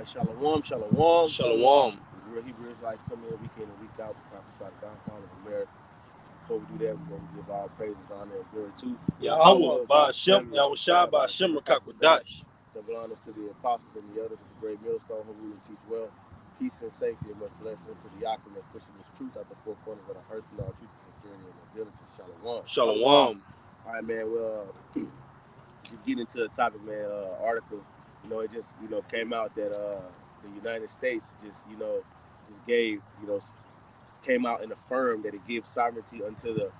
right, shalom, shalom. Shalom. Real Hebrew Israelites come in week in and week out. We prophesy the downfall of America. Before we do that, we're going to give all praises, honor, and glory to Yahweh, Ba'ashem, Yahushua, Ba'ashem, Rakakwadash. double honor to the apostles and the elders of the great millstone who rule and teach well. Peace and safety and much blessings to the Yakim that's pushing this truth out the four corners of the earth in all truth and sincerity and diligence. Shalom. Shalom. All right, man. Well, just getting into the topic, man. Article, it just, came out that the United States just gave, came out and affirmed that it gives sovereignty unto the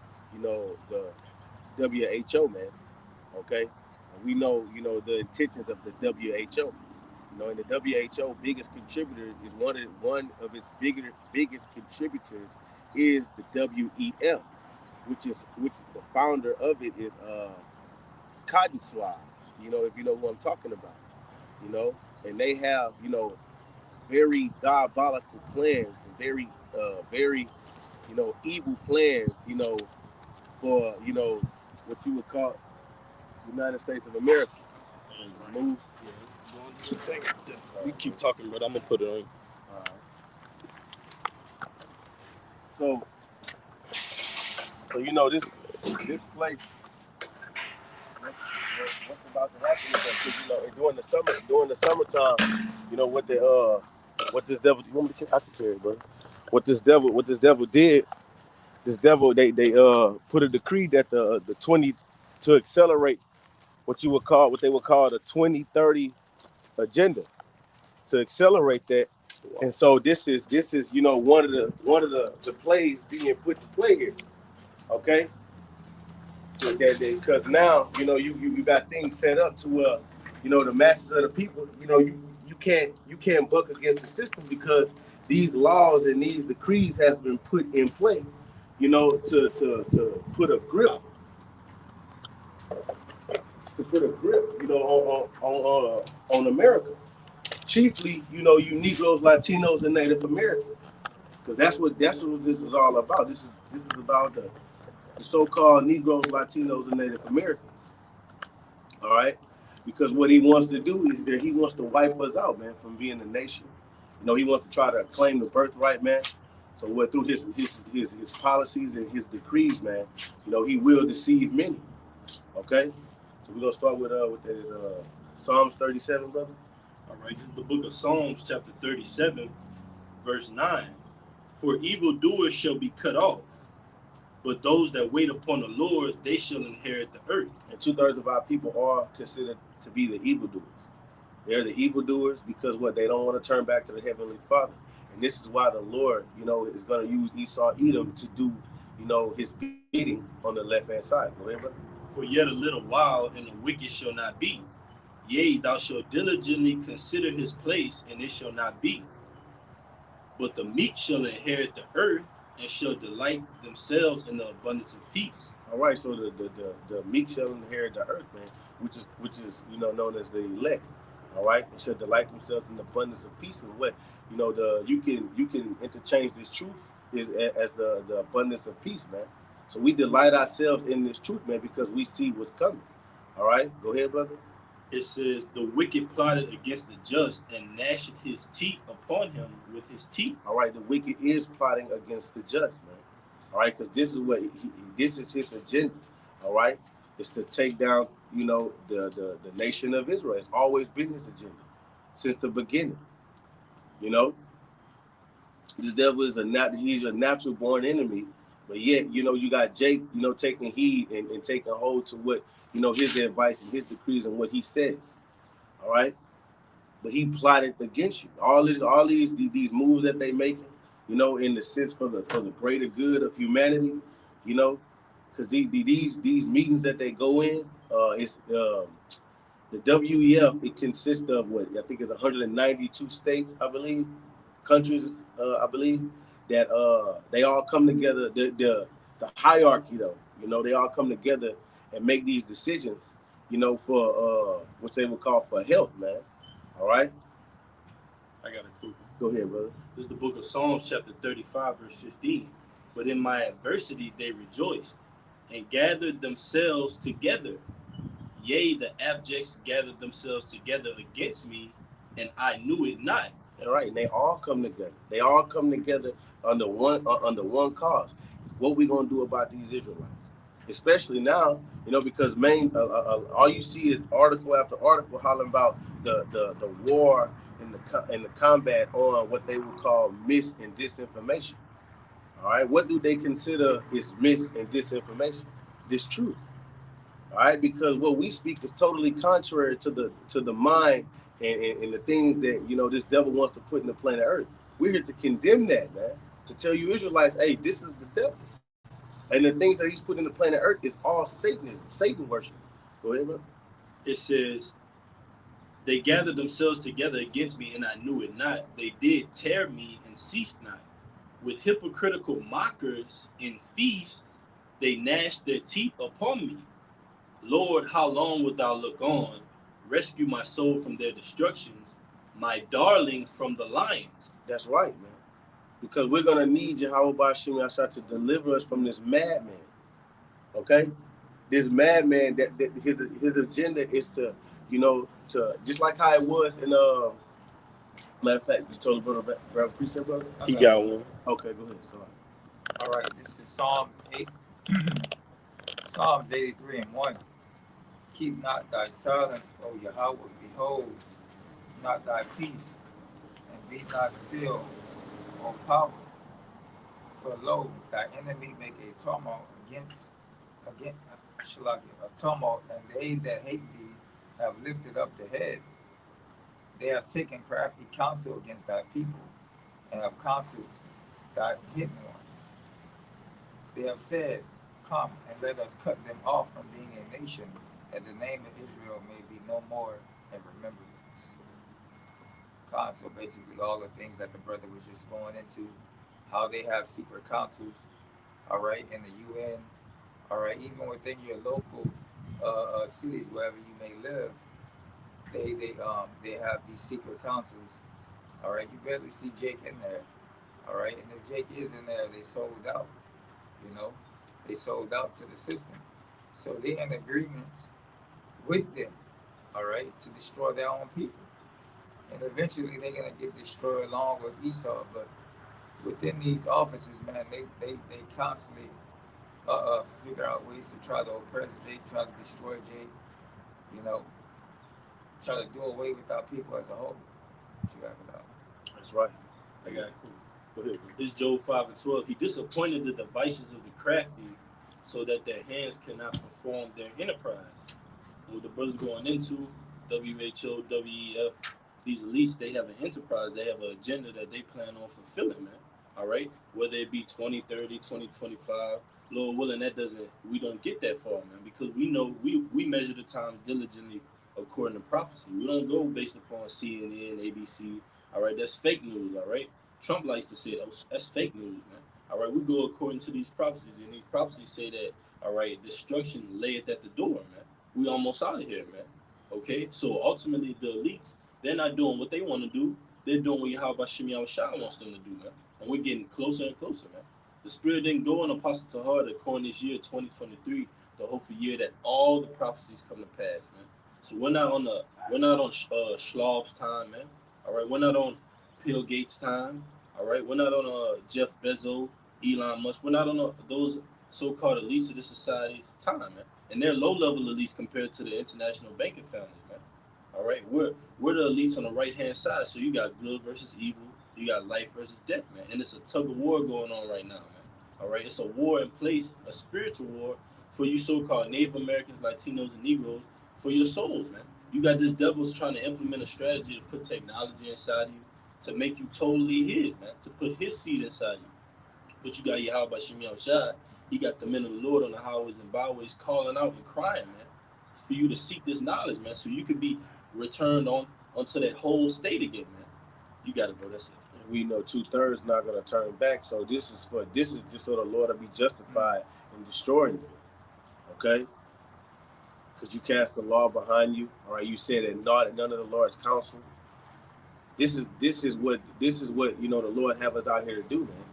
WHO, man. Okay, and we know, the intentions of the WHO. And the WHO biggest contributor is one of its biggest contributors is the WEF, which the founder of it is Cotton Swab. If you know who I'm talking about. And they have very diabolical plans and very evil plans, for what you would call the United States of America. Move. We keep talking, but I'm gonna put it on. So this place. What's about to happen is that, during the summertime, what this devil. You want me to? I can carry it, bro. What this devil did. This devil they put a decree that the 20 to accelerate what they would call the 2030 agenda, to accelerate that. And so this is one of the plays being put to play here. Okay. Because now you got things set up to the masses of the people, you can't buck against the system, because these laws and these decrees have been put in play, to put a grip on America, chiefly you Negroes, Latinos, and Native Americans, because that's what this is all about. This is about the so-called Negroes, Latinos, and Native Americans. All right, because what he wants to do is that he wants to wipe us out, man, from being a nation. He wants to try to claim the birthright, man. So through his policies and his decrees, man, he will deceive many. Okay, so we're gonna start with Psalms 37, brother. All right, this is the book of Psalms, chapter 37, verse 9. For evildoers shall be cut off, but those that wait upon the Lord, they shall inherit the earth. And 2/3 of our people are considered to be the evildoers. They're the evildoers because they don't want to turn back to the Heavenly Father. And this is why the Lord, is going to use Esau, Edom to do, his bidding on the left-hand side. Go ahead, brother. For yet a little while, and the wicked shall not be. Yea, thou shalt diligently consider his place, and it shall not be. But the meek shall inherit the earth, and shall delight themselves in the abundance of peace. All right, so the meek shall inherit the earth, man, which is known as the elect. All right, and shall delight themselves in the abundance of peace. And what you can interchange this truth as the abundance of peace, man. So we delight ourselves in this truth, man, because we see what's coming. All right, go ahead, brother. It says, the wicked plotted against the just and gnashed his teeth upon him with his teeth. All right, the wicked is plotting against the just, man. All right, because this is his agenda. All right, it's to take down, the nation of Israel. It's always been his agenda since the beginning. This devil is he's a natural born enemy, but yet, you got Jake, taking heed and taking hold to what, his advice and his decrees and what he says. All right. But he plotted against you. All these moves that they making, in the sense for the greater good of humanity, because these meetings that they go in, it's the WEF. It consists of what I think is 192 states, I believe, countries, I believe, that they all come together. The hierarchy, though, they all come together and make these decisions, for what they would call for health, man. All right. I got a quick one. Go ahead, brother. This is the book of Psalms, chapter 35, verse 15. But in my adversity they rejoiced and gathered themselves together. Yea, the abjects gathered themselves together against me, and I knew it not. All right, and they all come together. They all come together under one cause. What we gonna do about these Israelites, especially now? Because all you see is article after article hollering about the war and the combat on what they would call mis and disinformation. All right, what do they consider is mis and disinformation? This truth. All right, because what we speak is totally contrary to the mind and the things that this devil wants to put in the planet Earth. We're here to condemn that, man. To tell you Israelites, hey, this is the devil, and the things that he's put in the planet Earth is all Satanism, Satan worship. Go ahead, bro. It says, they gathered themselves together against me, and I knew it not. They did tear me and ceased not. With hypocritical mockers in feasts, they gnashed their teeth upon me. Lord, how long wilt thou look on? Rescue my soul from their destructions, my darling from the lions. That's right, man. Because we're gonna need Yahweh Bashim Yashar to deliver us from this madman. Okay, this madman that his agenda is to just like how it was in matter of fact, you told the brother precept, brother. He got one. Okay, go ahead. Sorry. All right, this is Psalms 8, Psalms 83:1. Keep not thy silence, O Yahweh, behold, not thy peace, and be not still, O power. For lo, thy enemy make a tumult against a tumult, and they that hate thee have lifted up the head. They have taken crafty counsel against thy people, and have counseled thy hidden ones. They have said, come and let us cut them off from being a nation, that the name of Israel may be no more in remembrance. So basically all the things that the brother was just going into, how they have secret councils, all right, in the UN, all right, even within your local cities, wherever you may live, they have these secret councils, all right. You barely see Jake in there, all right, and if Jake is in there, they sold out, they sold out to the system, so they're in agreements with them, all right, to destroy their own people, and eventually they're gonna get destroyed along with Esau. But within these offices, man, they constantly figure out ways to try to oppress Jake, try to destroy Jake, try to do away with our people as a whole. What you got for that? That's right. I got it. Go ahead. This Job 5:12. He disappointed the devices of the crafty, so that their hands cannot perform their enterprise. And what the brother's going into, WHO, WEF, these elites, they have an enterprise, they have an agenda that they plan on fulfilling, man. All right? Whether it be 2030, 2025, Lord willing, we don't get that far, man, because we know we measure the time diligently according to prophecy. We don't go based upon CNN, ABC. All right, that's fake news. All right, Trump likes to say that's fake news, man. All right, we go according to these prophecies, and these prophecies say that, all right, destruction layeth at the door, man. We almost out of here, man. Okay, so ultimately the elites, they're not doing what they want to do. They're doing what Yahweh Shem Yahushua wants them to do, man. And we're getting closer and closer, man. The Spirit didn't go on Apostle Tahar to coin this year, 2023, the hopeful year that all the prophecies come to pass, man. So we're not on Schlab's time, man. All right, we're not on Bill Gates' time. All right, we're not on Jeff Bezos, Elon Musk. We're not on those so-called elites of the society's time, man. And they're low-level elites compared to the international banking families, man. All right, we're the elites on the right-hand side. So you got good versus evil. You got life versus death, man. And it's a tug of war going on right now, man. All right, it's a war in place, a spiritual war for you so-called Native Americans, Latinos, and Negroes, for your souls, man. You got this devil's trying to implement a strategy to put technology inside you, to make you totally his, man, to put his seed inside you. But you got Yahweh Shem Yahushua. He got the men of the Lord on the highways and byways calling out and crying, man, for you to seek this knowledge, man, so you could be returned onto that whole state again, man. You got it, bro. That's it. And we know 2/3 not gonna turn back. So this is just so the Lord will be justified in destroying you. Okay? Because you cast the law behind you. All right, you said that none of the Lord's counsel. This is what the Lord have us out here to do, man.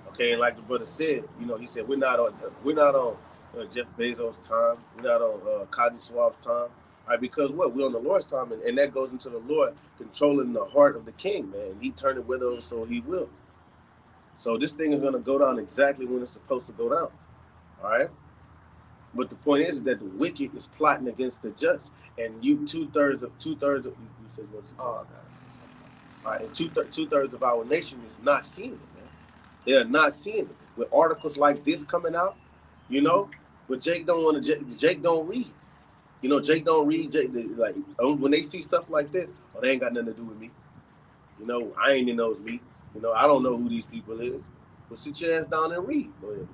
Okay, and like the brother said, he said we're not on Jeff Bezos' time. We're not on Cotton Swab's time. Right? Because what? We're on the Lord's time, and that goes into the Lord controlling the heart of the king, man. He turned it whether so he will. So this thing is gonna go down exactly when it's supposed to go down. All right. But the point is that the wicked is plotting against the just, and you two thirds of you said what's it? Oh, All right, and two thirds of our nation is not seeing it, man. They are not seeing it. With articles like this coming out, you know, but Jake don't want to. Jake don't read. You know, Jake don't read. Jake like when they see stuff like this, oh, they ain't got nothing to do with me. You know, I ain't in those meetings. You know, I don't know who these people is. But sit your ass down and read. Go ahead.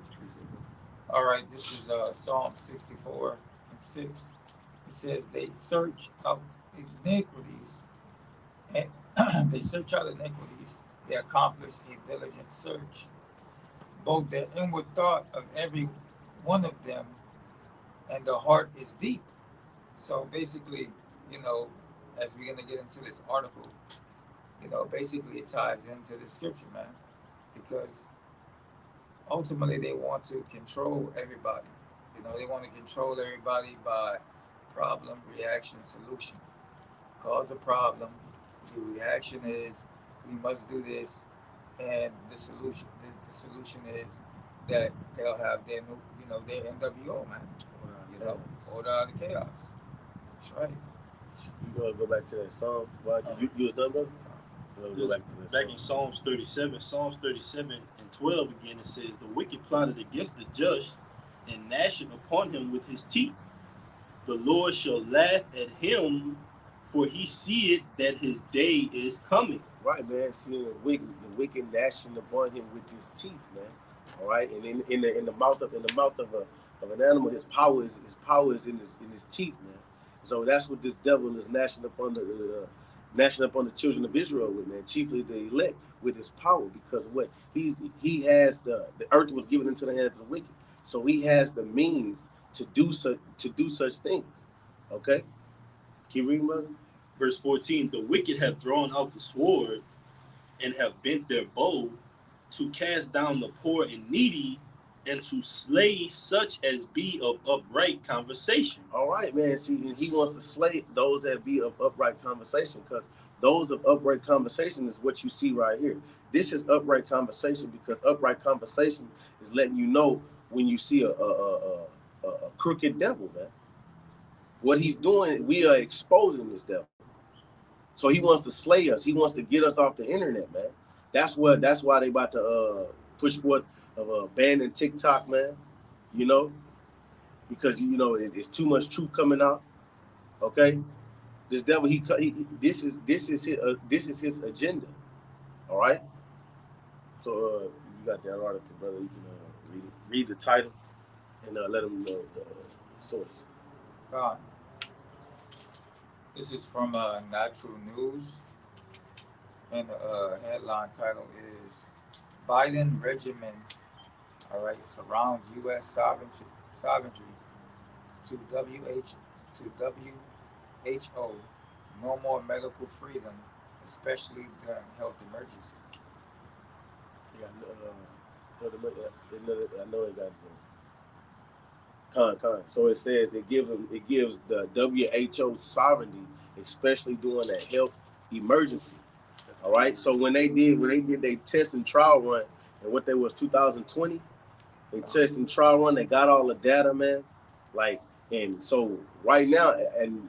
all right. This is Psalm 64 and 6. It says they search out iniquities, and they search out iniquities. They accomplish a diligent search. Both the inward thought of every one of them and the heart is deep. So basically, you know, as we're gonna get into this article, you know, basically it ties into the scripture, man, because ultimately they want to control everybody. You know, they want to control everybody by problem, reaction, solution. Cause a problem, the reaction is we must do this, and the solution is that they'll have their new, you know, their NWO, man. You know, order out of chaos. That's right. You gonna go back to that song? Why you was done, brother? Go back to that Back song. in Psalms 37 and 12 again, it says, the wicked plotted against the just and gnashing upon him with his teeth. The Lord shall laugh at him, for he seeth that his day is coming. Right, man. Seeing the wicked gnashing upon him with his teeth, man. All right, and in the mouth of an animal, his power is in his teeth, man. So that's what this devil is gnashing upon the children of Israel with, man. Chiefly the elect with his power, because what he has the earth was given into the hands of the wicked, so he has the means to do such things. Okay, keep reading, brother. Verse 14, the wicked have drawn out the sword and have bent their bow to cast down the poor and needy and to slay such as be of upright conversation. All right, man. See, and he wants to slay those that be of upright conversation, because those of upright conversation is what you see right here. This is upright conversation, because upright conversation is letting you know when you see a crooked devil, man. What he's doing, we are exposing this devil. So he wants to slay us. He wants to get us off the internet, man. That's why they about to push forth of banning TikTok, man. You know, because you know it's too much truth coming out. Okay, this devil, this is his agenda. All right. So you got that article, brother. You can read the title and let them know the source. God. This is from Natural News, and the headline title is Biden regimen, all right, surrounds U.S. sovereignty to WHO. No more medical freedom, especially during health emergency. Yeah, I know it got con. So it says it gives the WHO sovereignty, especially during a health emergency. All right. So when they did their test and trial run, and what they was 2020, they test and trial run, they got all the data, man. Like, and so right now, and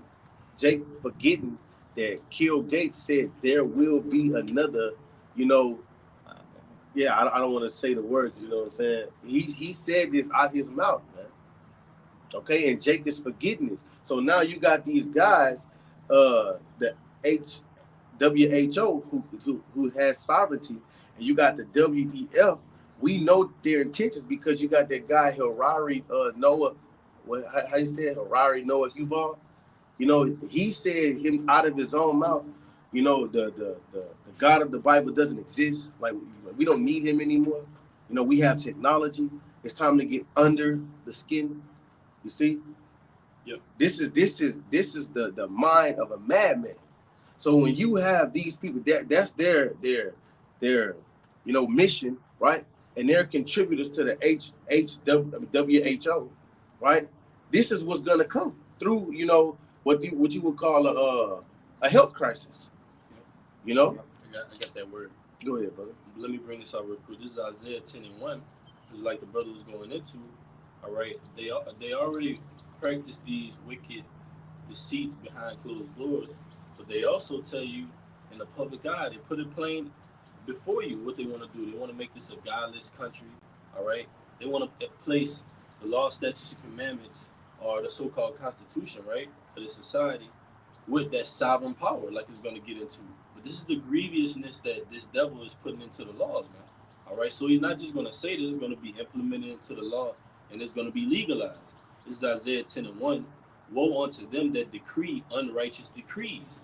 Jake forgetting that Kill Gates said there will be another, you know. Yeah, I don't want to say the word, you know what I'm saying? He said this out his mouth, man. Okay, and Jake is forgetting this. So now you got these guys, the WHO who has sovereignty, and you got the WEF. We know their intentions because you got that guy Harari Noah. How you say it? Harari Noah Yuval. You know, he said him out of his own mouth. You know, the God of the Bible doesn't exist. Like, we don't need him anymore. You know, we have technology. It's time to get under the skin. You see? Yep. This is the mind of a madman. So when you have these people, that's their you know, mission, right? And they're contributors to the WHO, right? This is what's gonna come through, you know, what you would call a health crisis. You know. I got that word. Go ahead, brother. Let me bring this out real quick. This is Isaiah 10:1, like the brother was going into. All right, they already practice these wicked deceits behind closed doors, but they also tell you in the public eye. They put it plain before you what they want to do. They want to make this a godless country. All right, they want to place the law, statutes, and commandments, or the so-called constitution, right, for the society, with that sovereign power, like it's going to get into. But this is the grievousness that this devil is putting into the laws, man. All right, so he's not just going to say this; it's going to be implemented into the law, and it's going to be legalized. This is Isaiah 10:1. Woe unto them that decree unrighteous decrees,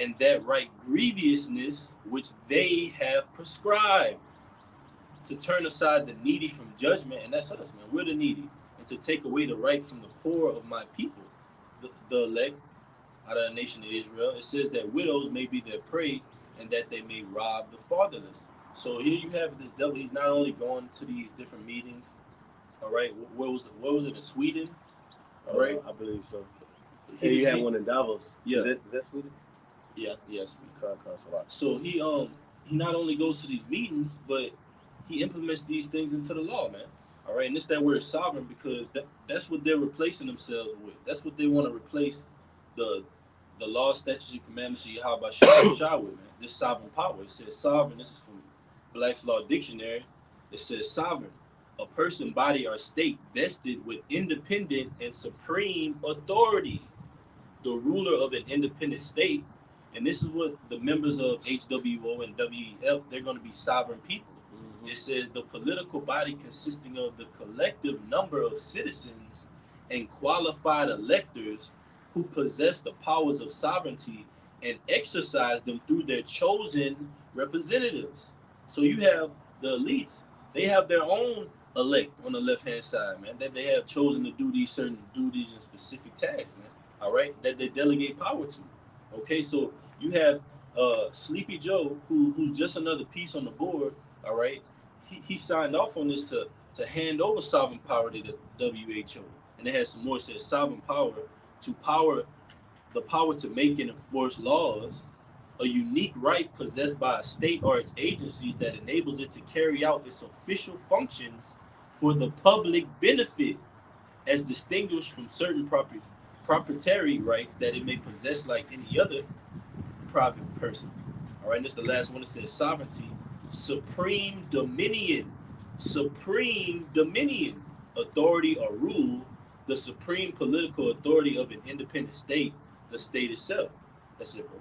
and that write grievousness which they have prescribed, to turn aside the needy from judgment, and that's us, man. We're the needy, and to take away the right from the poor of my people, the elect out of the nation of Israel. It says that widows may be their prey, and that they may rob the fatherless. So here you have this devil. He's not only going to these different meetings. All right, where was it in Sweden? All right, I believe so. Hey, you had one in Davos. Yeah, is that Sweden? Yeah, Sweden. So he not only goes to these meetings, but he implements these things into the law, man. All right, and it's that word sovereign, because that's what they're replacing themselves with. That's what they want to replace the law, statutes, and commandments of Yahweh Shah with, man. This sovereign power. It says sovereign. This is from Black's Law Dictionary. It says sovereign, a person, body, or state vested with independent and supreme authority. The ruler of an independent state. And this is what the members of HWO and WEF, they're going to be sovereign people. Mm-hmm. It says the political body consisting of the collective number of citizens and qualified electors who possess the powers of sovereignty and exercise them through their chosen representatives. So you have the elites, they have their own elect on the left-hand side, man, that they have chosen to do these certain duties and specific tasks, man, all right, that they delegate power to. Okay, so you have Sleepy Joe, who's just another piece on the board, all right. He signed off on this to hand over sovereign power to the WHO. And it has some more, it says sovereign power the power to make and enforce laws, a unique right possessed by a state or its agencies that enables it to carry out its official functions for the public benefit, as distinguished from certain proprietary rights that it may possess like any other private person. All right, and this is the last one. It says sovereignty, supreme dominion, authority or rule, the supreme political authority of an independent state, the state itself. That's it, bro.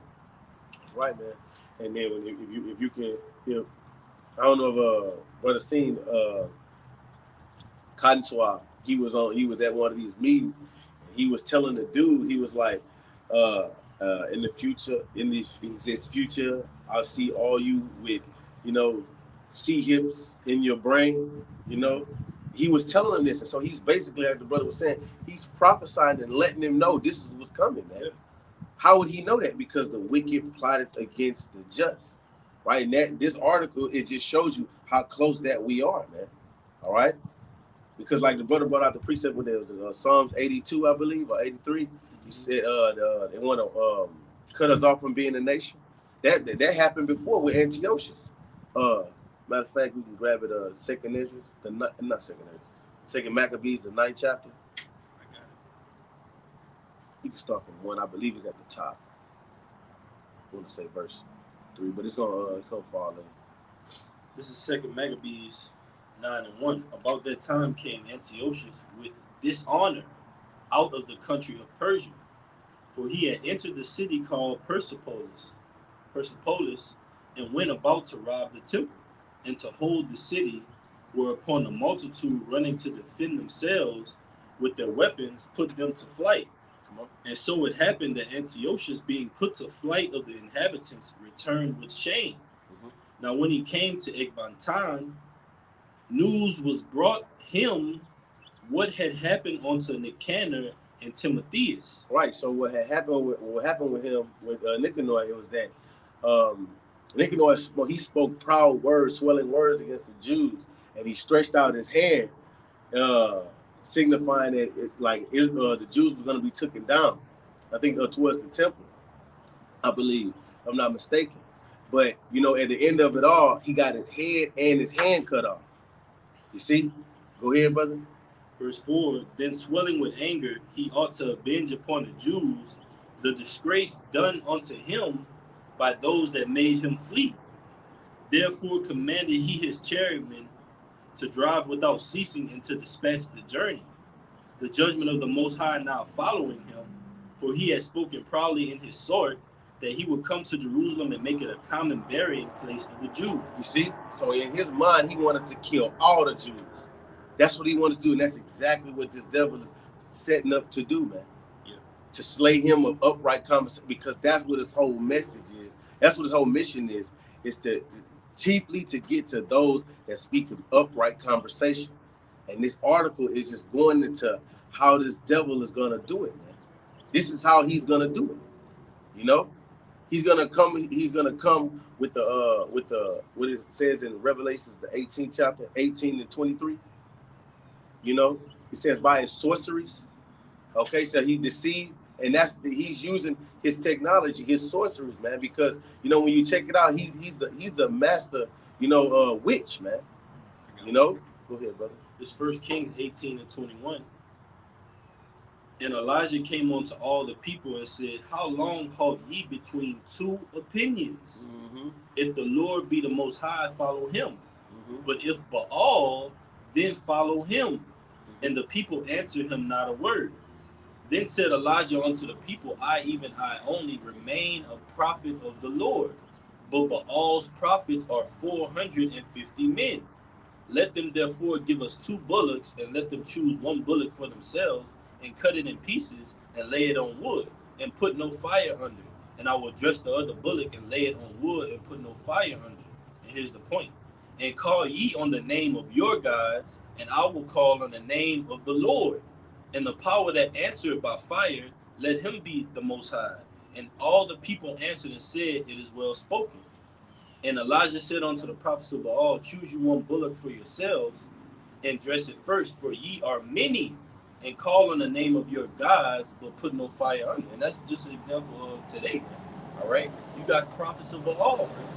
Right, man. And then if you can, I don't know if brother seen Cotton Swab. He was at one of these meetings. And he was telling the dude, he was like, in this future, I'll see all you with, C hips in your brain, He was telling him this, and so he's basically, like the brother was saying, he's prophesying and letting him know this is what's coming, man. How would he know that? Because the wicked plotted against the just, right? And this article, it just shows you how close that we are, man. All right? Because like the brother brought out the precept when there was Psalms 82, I believe, or 83. He said they want to cut us off from being a nation. That happened before with Antiochus. Matter of fact, we can grab it. Second Maccabees, the 9th chapter. I got it. You can start from 1. I believe it's at the top. I want to say verse 3, but it's gonna fall in. This is Second Maccabees 9:1. About that time came Antiochus with dishonor out of the country of Persia, for he had entered the city called Persepolis, and went about to rob the temple and to hold the city, whereupon the multitude running to defend themselves with their weapons put them to flight. And so it happened that Antiochus, being put to flight of the inhabitants, returned with shame. Mm-hmm. Now when he came to Ecbatana, news was brought him what had happened unto Nicanor and Timotheus. Right. So what happened with him with Nicanor, it was that Nicanor, he spoke proud words, swelling words against the Jews, and he stretched out his hand, signifying that the Jews were going to be taken down. I think towards the temple, I believe, if I'm not mistaken. But you know, at the end of it all, he got his head and his hand cut off. You see? Go ahead, brother. Verse 4, then swelling with anger, he ought to avenge upon the Jews the disgrace done unto him by those that made him flee. Therefore commanded he his chariotmen to drive without ceasing and to dispatch the journey. The judgment of the Most High now following him, for he had spoken proudly in his sword that he would come to Jerusalem and make it a common burying place of the Jews. You see? So in his mind, he wanted to kill all the Jews. That's what he wanted to do, and that's exactly what this devil is setting up to do, man. Yeah. To slay him of upright conversation, because that's what his whole message is. That's what his whole mission is to chiefly to get to those that speak of upright conversation. And this article is just going into how this devil is gonna do it, man. This is how he's gonna do it. You know? He's gonna come with the what it says in Revelations, the 18th chapter, 18 and 23. You know, he says by his sorceries. Okay, so he deceived, and he's using his technology, his sorceries, man. Because you know when you check it out, he's a master, witch, man. You know, go ahead, brother. This 1 Kings 18 and 21. And Elijah came unto all the people and said, how long halt ye between two opinions? Mm-hmm. If the Lord be the Most High, follow him. Mm-hmm. But if Baal, then follow him. And the people answered him not a word. Then said Elijah unto the people, even I only, remain a prophet of the Lord. But Baal's prophets are 450 men. Let them therefore give us 2 bullocks, and let them choose 1 bullock for themselves, and cut it in pieces, and lay it on wood, and put no fire under it. And I will dress the other bullock, and lay it on wood, and put no fire under it. And here's the point. And call ye on the name of your gods, and I will call on the name of the Lord. And the power that answered by fire, let him be the Most High. And all the people answered and said, it is well spoken. And Elijah said unto the prophets of Baal, choose you 1 bullock for yourselves, and dress it first, for ye are many, and call on the name of your gods, but put no fire under it. And that's just an example of today, man. All right? You got prophets of Baal, man.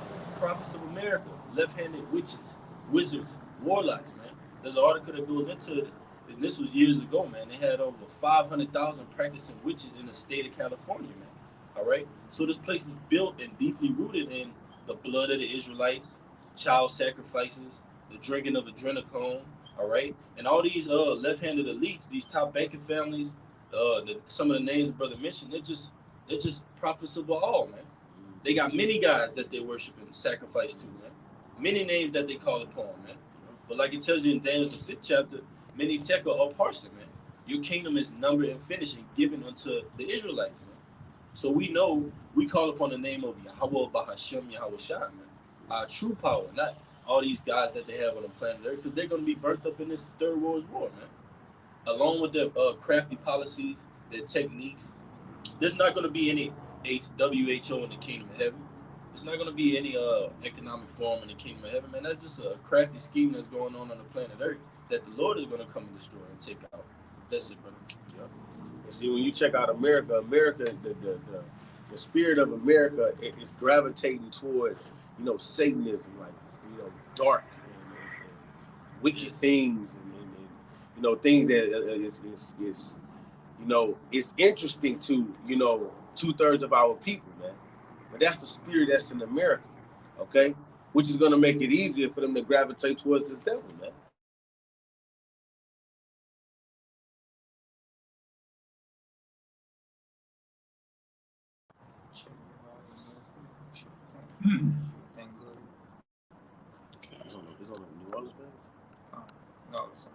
Prophets of America, left-handed witches, wizards, warlocks, man. There's an article that goes into it, and this was years ago, man. They had over 500,000 practicing witches in the state of California, man. All right? So this place is built and deeply rooted in the blood of the Israelites, child sacrifices, the drinking of adrenochrome, all right? And all these left-handed elites, these top banking families, some of the names the brother mentioned, they're just prophets of Baal, man. They got many gods that they worship and sacrifice to, man. Many names that they call upon, man. But like it tells you in Daniel the 5th chapter, many tekel are parson, man. Your kingdom is numbered and finished and given unto the Israelites, man. So we know we call upon the name of Yahweh Bahashem Yahweh Shai, man. Our true power, not all these guys that they have on the planet Earth, because they're going to be burnt up in this third world war, man. Along with their crafty policies, their techniques, there's not going to be any WHO in the kingdom of heaven. There's not going to be any economic forum in the kingdom of heaven, man. That's just a crafty scheme that's going on the planet Earth that the Lord is going to come and destroy and take out. That's it, brother. Yep. And see, when you check out America, the spirit of America is gravitating towards, Satanism, like, dark and wicked things, and things that is it's interesting to, 2/3 of our people, man. But that's the spirit that's in America, okay? Which is going to make it easier for them to gravitate towards this devil, man. Thank good. It's on the New Orleans, man. No, it's on.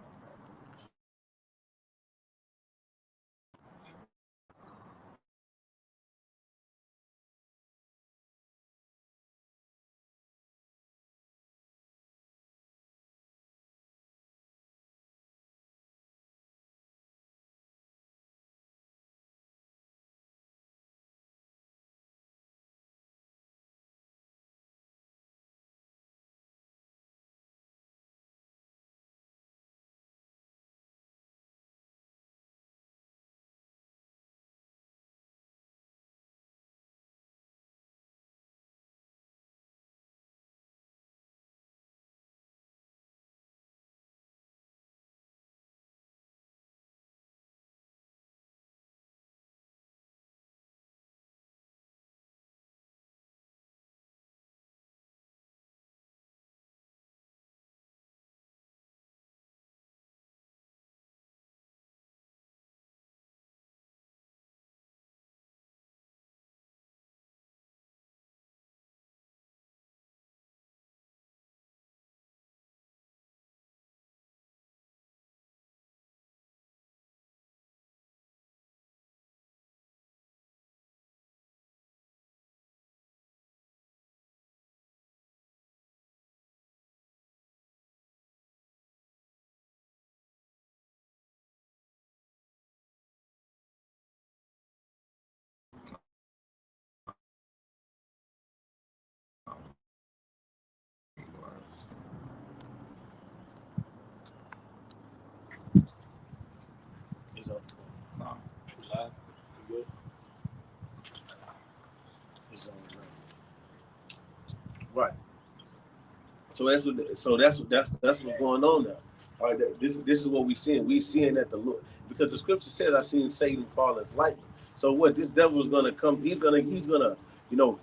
So that's what's going on now. All right, this is what we seeing. We seeing that the Lord, because the scripture says, "I seen Satan fall as lightning." So what this devil is gonna come? He's gonna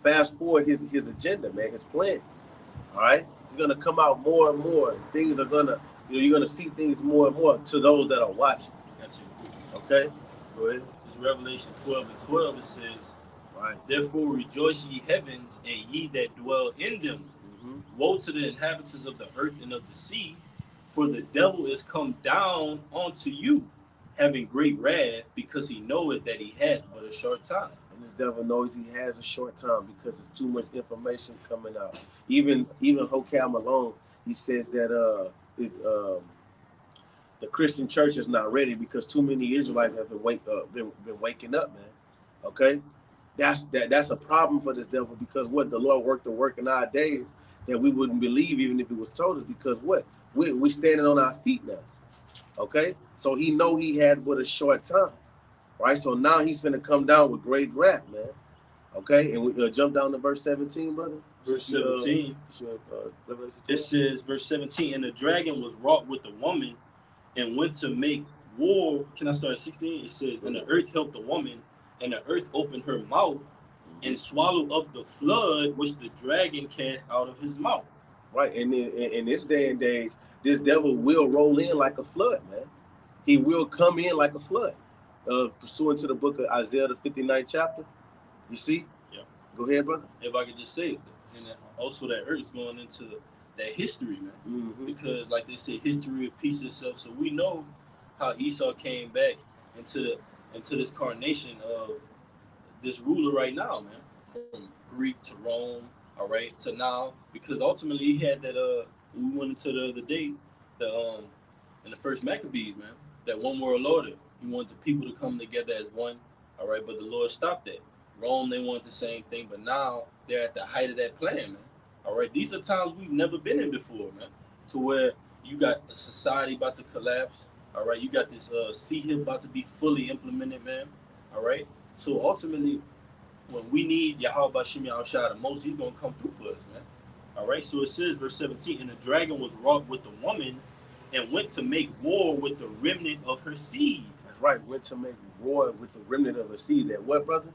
fast forward his agenda, man, his plans. All right, he's gonna come out more and more. Things are gonna you're gonna see things more and more to those that are watching. That's it. Okay, go ahead. It's Revelation 12:12. It says, Right. "Therefore rejoice, ye heavens, and ye that dwell in them. Woe to the inhabitants of the earth and of the sea, for the devil is come down unto you, having great wrath, because he knoweth that he hath but a short time." And this devil knows he has a short time because there's too much information coming out. Even Hokam alone, he says that the Christian church is not ready because too many Israelites have been waking up, man. Okay, that's a problem for this devil, because what the Lord worked the work in our days that we wouldn't believe even if it was told us, because what we standing on our feet now. Okay, so he know he had but a short time, right? So now he's gonna come down with great wrath, man. Okay, and we jump down to verse 17, brother. Verse 17. It says, verse 17, "And the dragon was wrought with the woman, and went to make war." Can I start at 16? It says, "And the earth helped the woman, and the earth opened her mouth, and swallowed up the flood which the dragon cast out of his mouth." Right, and in this day and age, this devil will roll in like a flood, man. He will come in like a flood, pursuant to the book of Isaiah, the 59th chapter. You see? Yeah. Go ahead, brother. If I could just say it, and also that earth is going into that history, man. Mm-hmm. Because, like they say, history repeats itself. So we know how Esau came back into this carnation of this ruler right now, man. From Greek to Rome, all right, to now, because ultimately he had that. We went into the other day, in the first Maccabees, man, that one world order. He wanted the people to come together as one, all right, but the Lord stopped that. Rome, they wanted the same thing, but now they're at the height of that plan, man. All right, these are times we've never been in before, man, to where you got a society about to collapse. All right, you got this CHIP about to be fully implemented, man. All right, so ultimately, when we need Yahweh Bashim Yahushua the most, he's going to come through for us, man. All right, so it says, verse 17, "And the dragon was wrought with the woman, and went to make war with the remnant of her seed." That's right, went to make war with the remnant of her seed. That what, brother?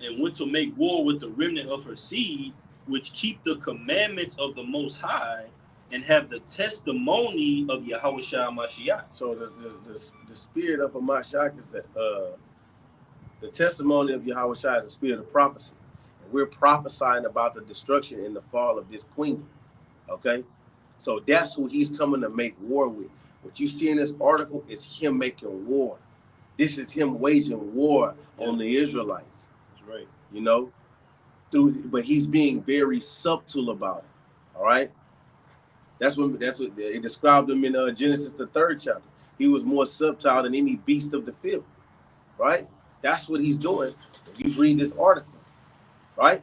"And went to make war with the remnant of her seed, which keep the commandments of the Most High, and have the testimony of Yahushua Mashiach." So the spirit of a Mashiach is the testimony of Yahushua is the spirit of prophecy. And we're prophesying about the destruction and the fall of this queen. Okay? So that's who he's coming to make war with. What you see in this article is him making war. This is him waging war on the Israelites. That's right. You know? But he's being very subtle about it. All right? That's what it described him in Genesis, the 3rd chapter. He was more subtle than any beast of the field. Right? That's what he's doing. If you read this article, right?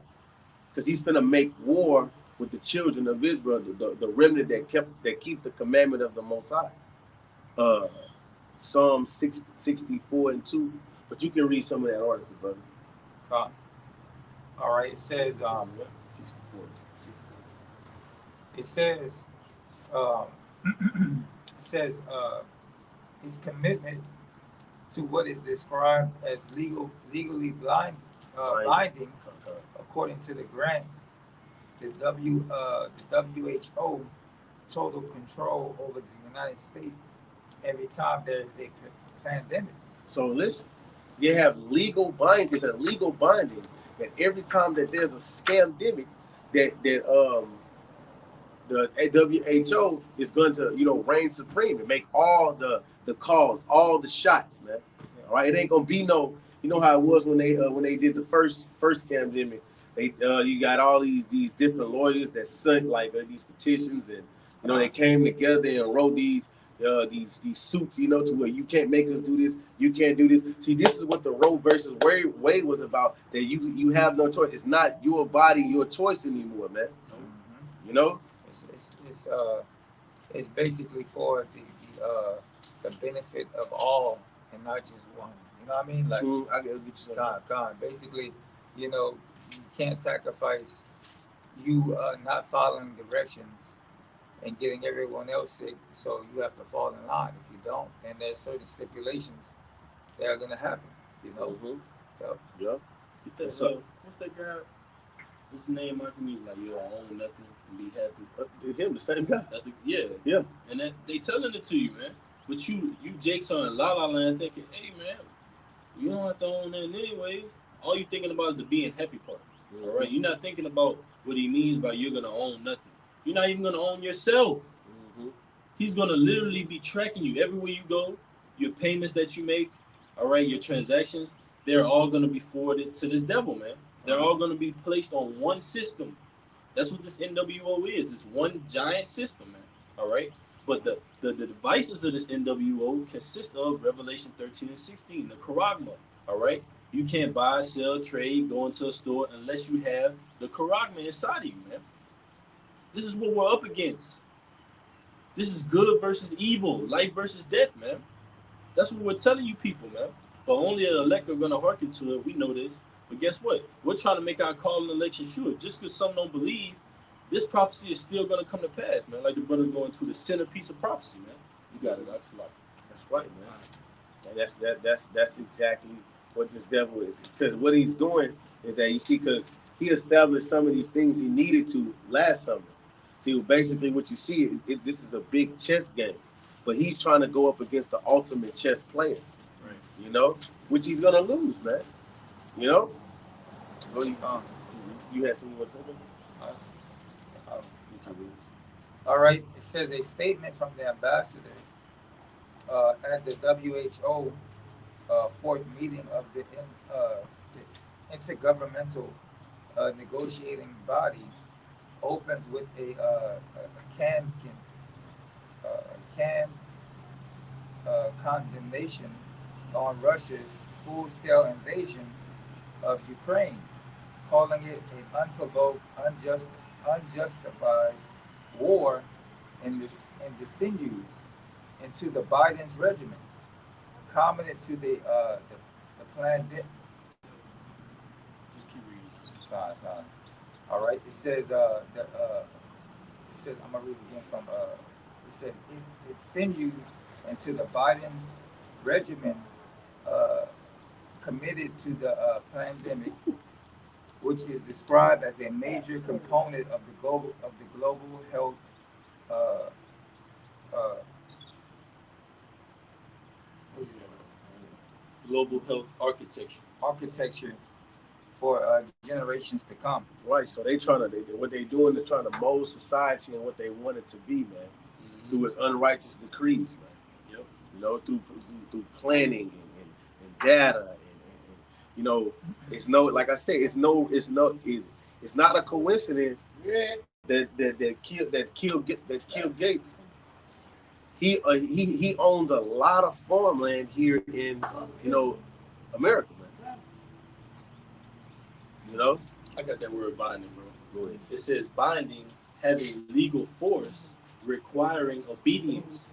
Because he's going to make war with the children of Israel, the remnant that keep the commandment of the Most High. Psalm 64:2. But you can read some of that article, brother. All right. It says. 64. It says. His commitment to what is described as legally binding, according to the grants, the WHO total control over the United States every time there is a pandemic. So listen, you have legal binding. It's a legal binding that every time that there's a scamdemic, that the WHO is going to reign supreme and make all the calls, all the shots, man. All right, it ain't gonna be no. You know how it was when they did the first pandemic. They you got all these different lawyers that sent these petitions, and they came together and wrote these suits, to where you can't make us do this, you can't do this. See, this is what the Roe versus Wade was about. That you have no choice. It's not your body, your choice anymore, man. Mm-hmm. It's basically for the benefit of all and not just one. You know what I mean? Like, I get you. God. Basically, you can't sacrifice you not following directions and getting everyone else sick. So you have to fall in line. If you don't, then there's certain stipulations that are gonna happen. You know. Mm-hmm. Yep. Yep. Get that, So- what's that guy? What's his name? Mark me like you don't own nothing and be happy. Him, the same guy. That's the yeah. Yeah. And that they telling it to you, man. But you Jake's on La La Land thinking, hey man, you don't have to own nothing anyway. All you thinking about is the being happy part. Mm-hmm. All right. You're not thinking about what he means by you're gonna own nothing. You're not even gonna own yourself. Mm-hmm. He's gonna literally be tracking you everywhere you go. Your payments that you make, all right, your transactions, they're all gonna be forwarded to this devil, man. They're all gonna be placed on one system. That's what this NWO is. It's one giant system, man. All right. But the devices of this NWO consist of Revelation 13 and 16, the charagma. All right. You can't buy, sell, trade, go into a store unless you have the charagma inside of you, man. This is what we're up against. This is good versus evil, life versus death, man. That's what we're telling you people, man. But only the elect are gonna hearken to it. We know this. But guess what? We're trying to make our call and election sure. Just because some don't believe, this prophecy is still going to come to pass, man. Like the brother going to the centerpiece of prophecy, man. You got it, Oxalot. That's right, man. And that's exactly what this devil is. Because what he's doing is that you see, because he established some of these things he needed to last summer. See, basically what you see is this is a big chess game, but he's trying to go up against the ultimate chess player. Right. You know, which he's gonna lose, man. You know. Well, you had something to say? All right. It says a statement from the ambassador at the WHO fourth meeting of the intergovernmental negotiating body opens with a condemnation on Russia's full-scale invasion of Ukraine, calling it an unprovoked, unjustified war and the sinews into the Biden's regiment, commented to the planned. Just keep reading. Fine. All right. It says it says I'm gonna read it again from it says it sinews into the Biden regiment committed to the pandemic, which is described as a major component of the global health Global health architecture for generations to come. Right. So what they doing is trying to mold society and what they want it to be, man, through its unrighteous decrees, man. Yep. You know, through planning and data and you know, it's no, like I say, it's not a coincidence that killed Gates. He owns a lot of farmland here in America, man. You know, I got that word binding, bro. go ahead. It says binding having legal force requiring obedience.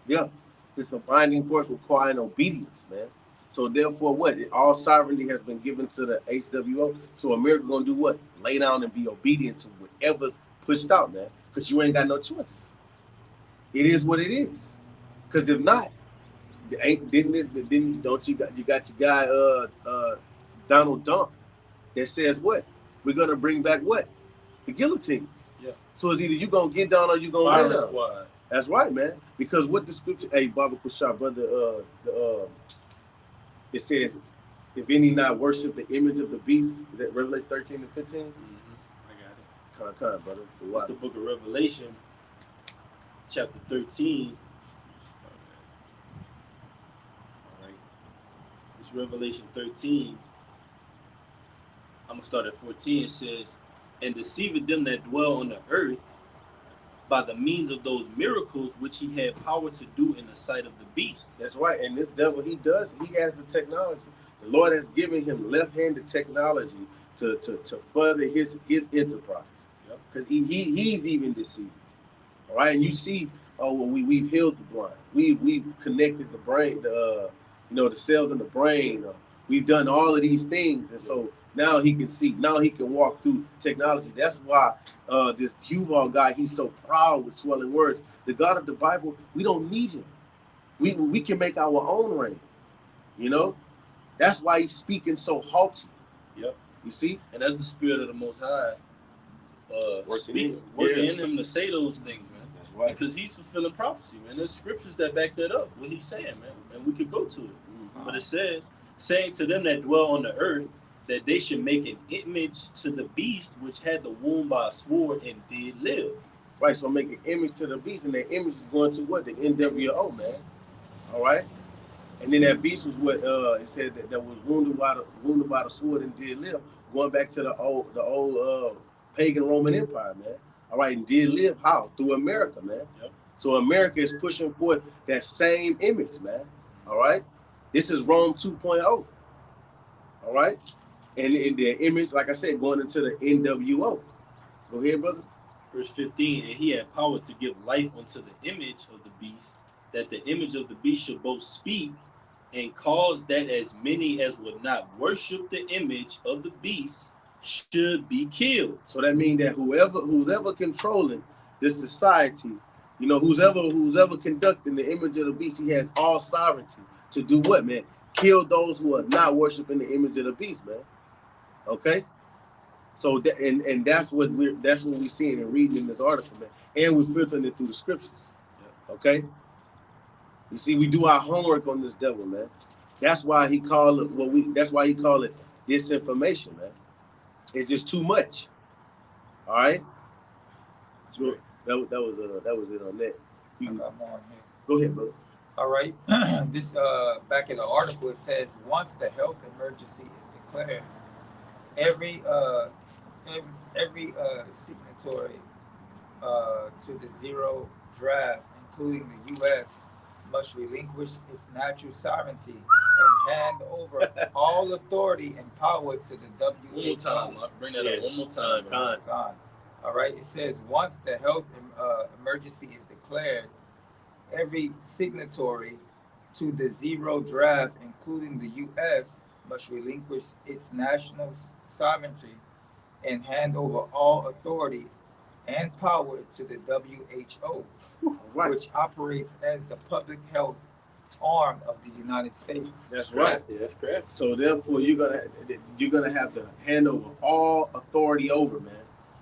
Yeah, it's a binding force requiring obedience, man. So therefore, what? All sovereignty has been given to the HWO. So America gonna do what? Lay down and be obedient to whatever's pushed out, man. Because you ain't got no choice. It is what it is. Because if not, don't you got your guy Donald Trump that says what? We're gonna bring back what? The guillotines. Yeah. So it's either you gonna get down or you gonna lay down. Squad. That's right, man. Because what the scripture, hey, Baba Kushar, brother, it says, if any not worship the image of the beast, is that Revelation 13 and 15? I got it. Con, brother. It's the book of Revelation, chapter 13. All right. It's Revelation 13. I'm going to start at 14. It says, and deceiveth them that dwell on the earth by the means of those miracles which he had power to do in the sight of the beast. That's right. And this devil, he has the technology. The Lord has given him left-handed technology to further his enterprise. Because he's even deceived. All right. And you see, we've healed the blind. We've connected the brain, the cells in the brain. We've done all of these things. And so Now he can see. Now he can walk through technology. That's why this Yuval guy, he's so proud with swelling words. The God of the Bible, we don't need him. We can make our own rain. You know, that's why he's speaking so haughty. Yep. You see, and that's the spirit of the Most High working in him to say those things, man. That's right. Because he's fulfilling prophecy, man. There's scriptures that back that up. What he's saying, man, and we could go to it. Mm-hmm. But it says, saying to them that dwell on the earth, that they should make an image to the beast which had the wound by a sword and did live. Right. So make an image to the beast, and that image is going to what? The NWO, man. All right. And then that beast was what it said that was wounded by the sword and did live, going back to the old pagan Roman Empire, man. All right, and did live how? Through America, man. Yep. So America is pushing forth that same image, man. All right. This is Rome 2.0. All right. And in the image, like I said, going into the NWO. Go ahead, brother. Verse 15, and he had power to give life unto the image of the beast, that the image of the beast should both speak and cause that as many as would not worship the image of the beast should be killed. So that means that who's ever controlling this society, you know, who's ever conducting the image of the beast, he has all sovereignty to do what, man? Kill those who are not worshiping the image of the beast, man. Okay. So that's what we're seeing and reading in this article, man. And we're filtering it through the scriptures. Okay. You see, we do our homework on this devil, man. That's why he call it that's why he call it disinformation, man. It's just too much. All right. So that was it on that. I got more in here. Go ahead, brother. All right. This back in the article, it says once the health emergency is declared, every signatory to the zero draft, including the U.S., must relinquish its natural sovereignty and hand over all authority and power to the WHO. One more time, Mark. Bring that up one more time. Gone. All right. It says once the health emergency is declared, every signatory to the zero draft, including the U.S., must relinquish its national sovereignty and hand over all authority and power to the WHO, Right. which operates as the public health arm of the United States. That's right. Yeah, that's correct. So therefore, you're gonna have to hand over all authority over, man.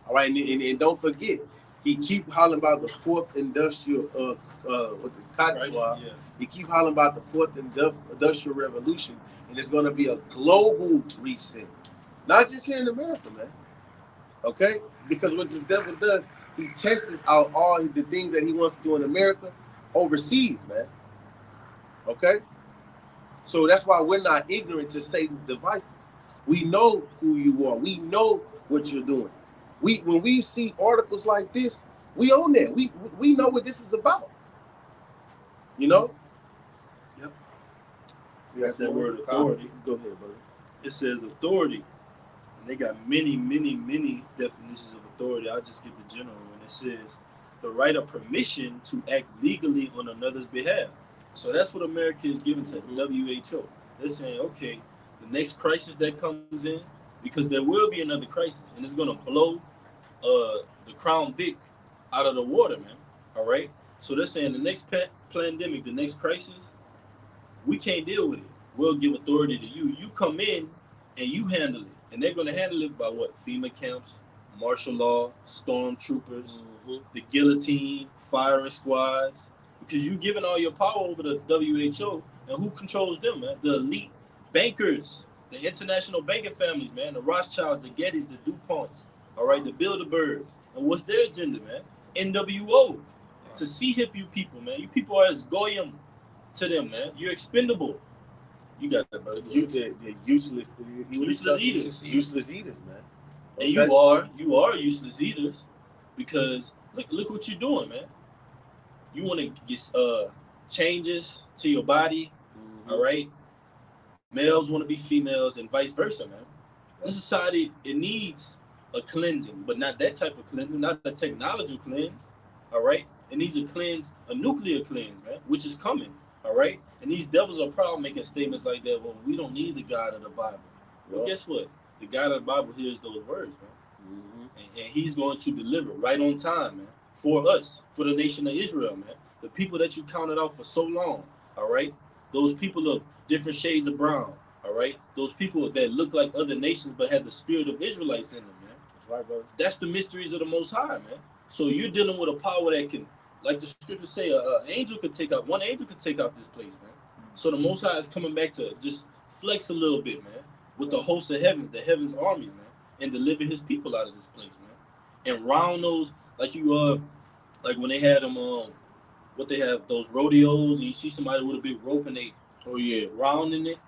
All right, and don't forget, he keep hollering about the fourth industrial with this cotton swab. Yeah. He keep hollering about the fourth industrial revolution, and it's gonna be a global reset, not just here in America, man. Okay, because what this devil does, he tests out all the things that he wants to do in America overseas, man. Okay, so that's why we're not ignorant to Satan's devices. We know who you are. We know what you're doing. When we see articles like this, we own that. We know what this is about. You know. Yep. That's that word authority. Go ahead, brother. It says authority, and they got many definitions of authority. I'll just get the general one. It says the right of permission to act legally on another's behalf. So that's what America is giving to the WHO. They're saying, okay, the next crisis that comes in, because there will be another crisis, and it's going to blow the Crown Vic out of the water, man. All right? So they're saying the next pandemic, the next crisis, we can't deal with it. We'll give authority to you. You come in and you handle it. And they're going to handle it by what? FEMA camps, martial law, stormtroopers, the guillotine, firing squads. Because you're giving all your power over the WHO. And who controls them, man? The elite bankers, the international banking families, man. The Rothschilds, the Gettys, the DuPonts, all right? The Bilderbergs. And what's their agenda, man? NWO. To see hip you people, man. You people are as goyim to them, man. You're expendable. You got that, brother. They're useless. Useless eaters. Useless eaters, man. And you are useless eaters because look what you're doing, man. You want to get changes to your body, all right? Males want to be females and vice versa, man. This society, it needs a cleansing, but not that type of cleansing, not a technology cleanse, all right? It needs a nuclear cleanse, man, which is coming, all right? And these devils are proud making statements like that. Well, we don't need the God of the Bible. Well, guess what? The God of the Bible hears those words, man. Mm-hmm. And he's going to deliver right on time, man, for us, for the nation of Israel, man. The people that you counted out for so long, all right? Those people of different shades of brown, all right? Those people that look like other nations but have the spirit of Israelites in them, man. That's right, brother. That's the mysteries of the Most High, man. So you're dealing with a power that can, like the scriptures say, one angel could take out this place, man. So the Most High is coming back to just flex a little bit, man, with the hosts of heavens, the heavens armies, man, and deliver his people out of this place, man. And round those, like like when they had them, what they have, those rodeos, and you see somebody with a big rope and they, rounding it,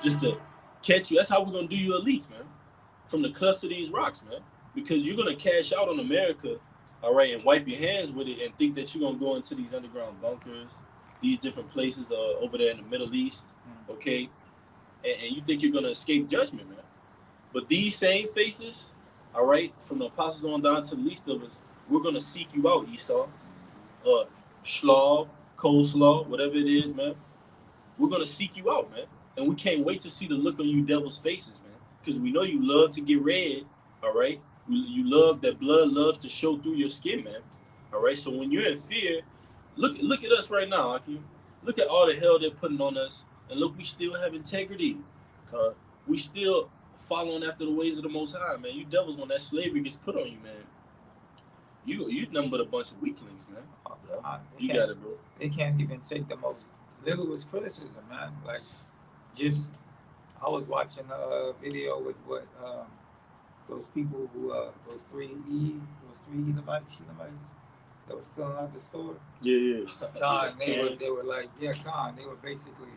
just to catch you. That's how we're gonna do you elites, man. From the clefts of these rocks, man. Because you're gonna cash out on America, all right, and wipe your hands with it and think that you're gonna go into these underground bunkers, these different places over there in the Middle East, okay? And you think you're gonna escape judgment, man. But these same faces, all right, from the apostles on down to the least of us, we're gonna seek you out, Esau. Slaw, coleslaw, whatever it is, man. We're gonna seek you out, man. And we can't wait to see the look on you devils' faces, man. Because we know you love to get red, all right? You love that blood loves to show through your skin, man. All right. So when you're in fear, look at us right now, Hakeem. Look at all the hell they're putting on us, and look, we still have integrity. We still following after the ways of the Most High, man. You devils, when that slavery gets put on you, man, you nothing but a bunch of weaklings, man. You got it, bro. They can't even take the most littlest criticism, man. Like, just I was watching a video with what those people who those three Edomites that were still out the store. Yeah. Khan, they were like, Khan. They were basically,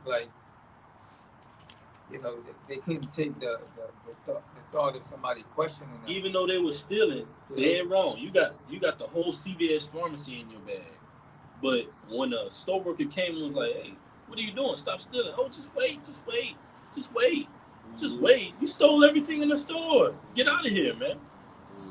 like, they couldn't take the thought of somebody questioning them. Even though they were stealing, dead wrong. You got the whole CVS pharmacy in your bag. But when a store worker came and was like, hey, what are you doing? Stop stealing. Oh, just wait. You stole everything in the store. Get out of here, man.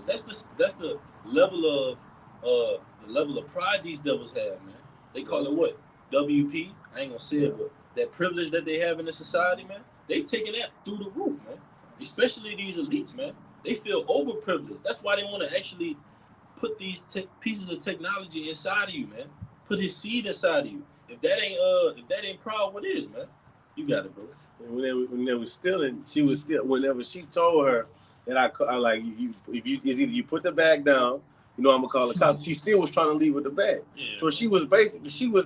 That's the level of pride these devils have, man. They call it what? WP. I ain't gonna say it, but that privilege that they have in the society, man, they taking that through the roof, man. Especially these elites, man. They feel overprivileged. That's why they want to actually put these pieces of technology inside of you, man. Put his seed inside of you. If that ain't proud, what is, man? You got it, bro. When they were stealing, she was still. Whenever she told her that I like if you is either you put the bag down, I'm gonna call the cops. She still was trying to leave with the bag. Yeah. So she was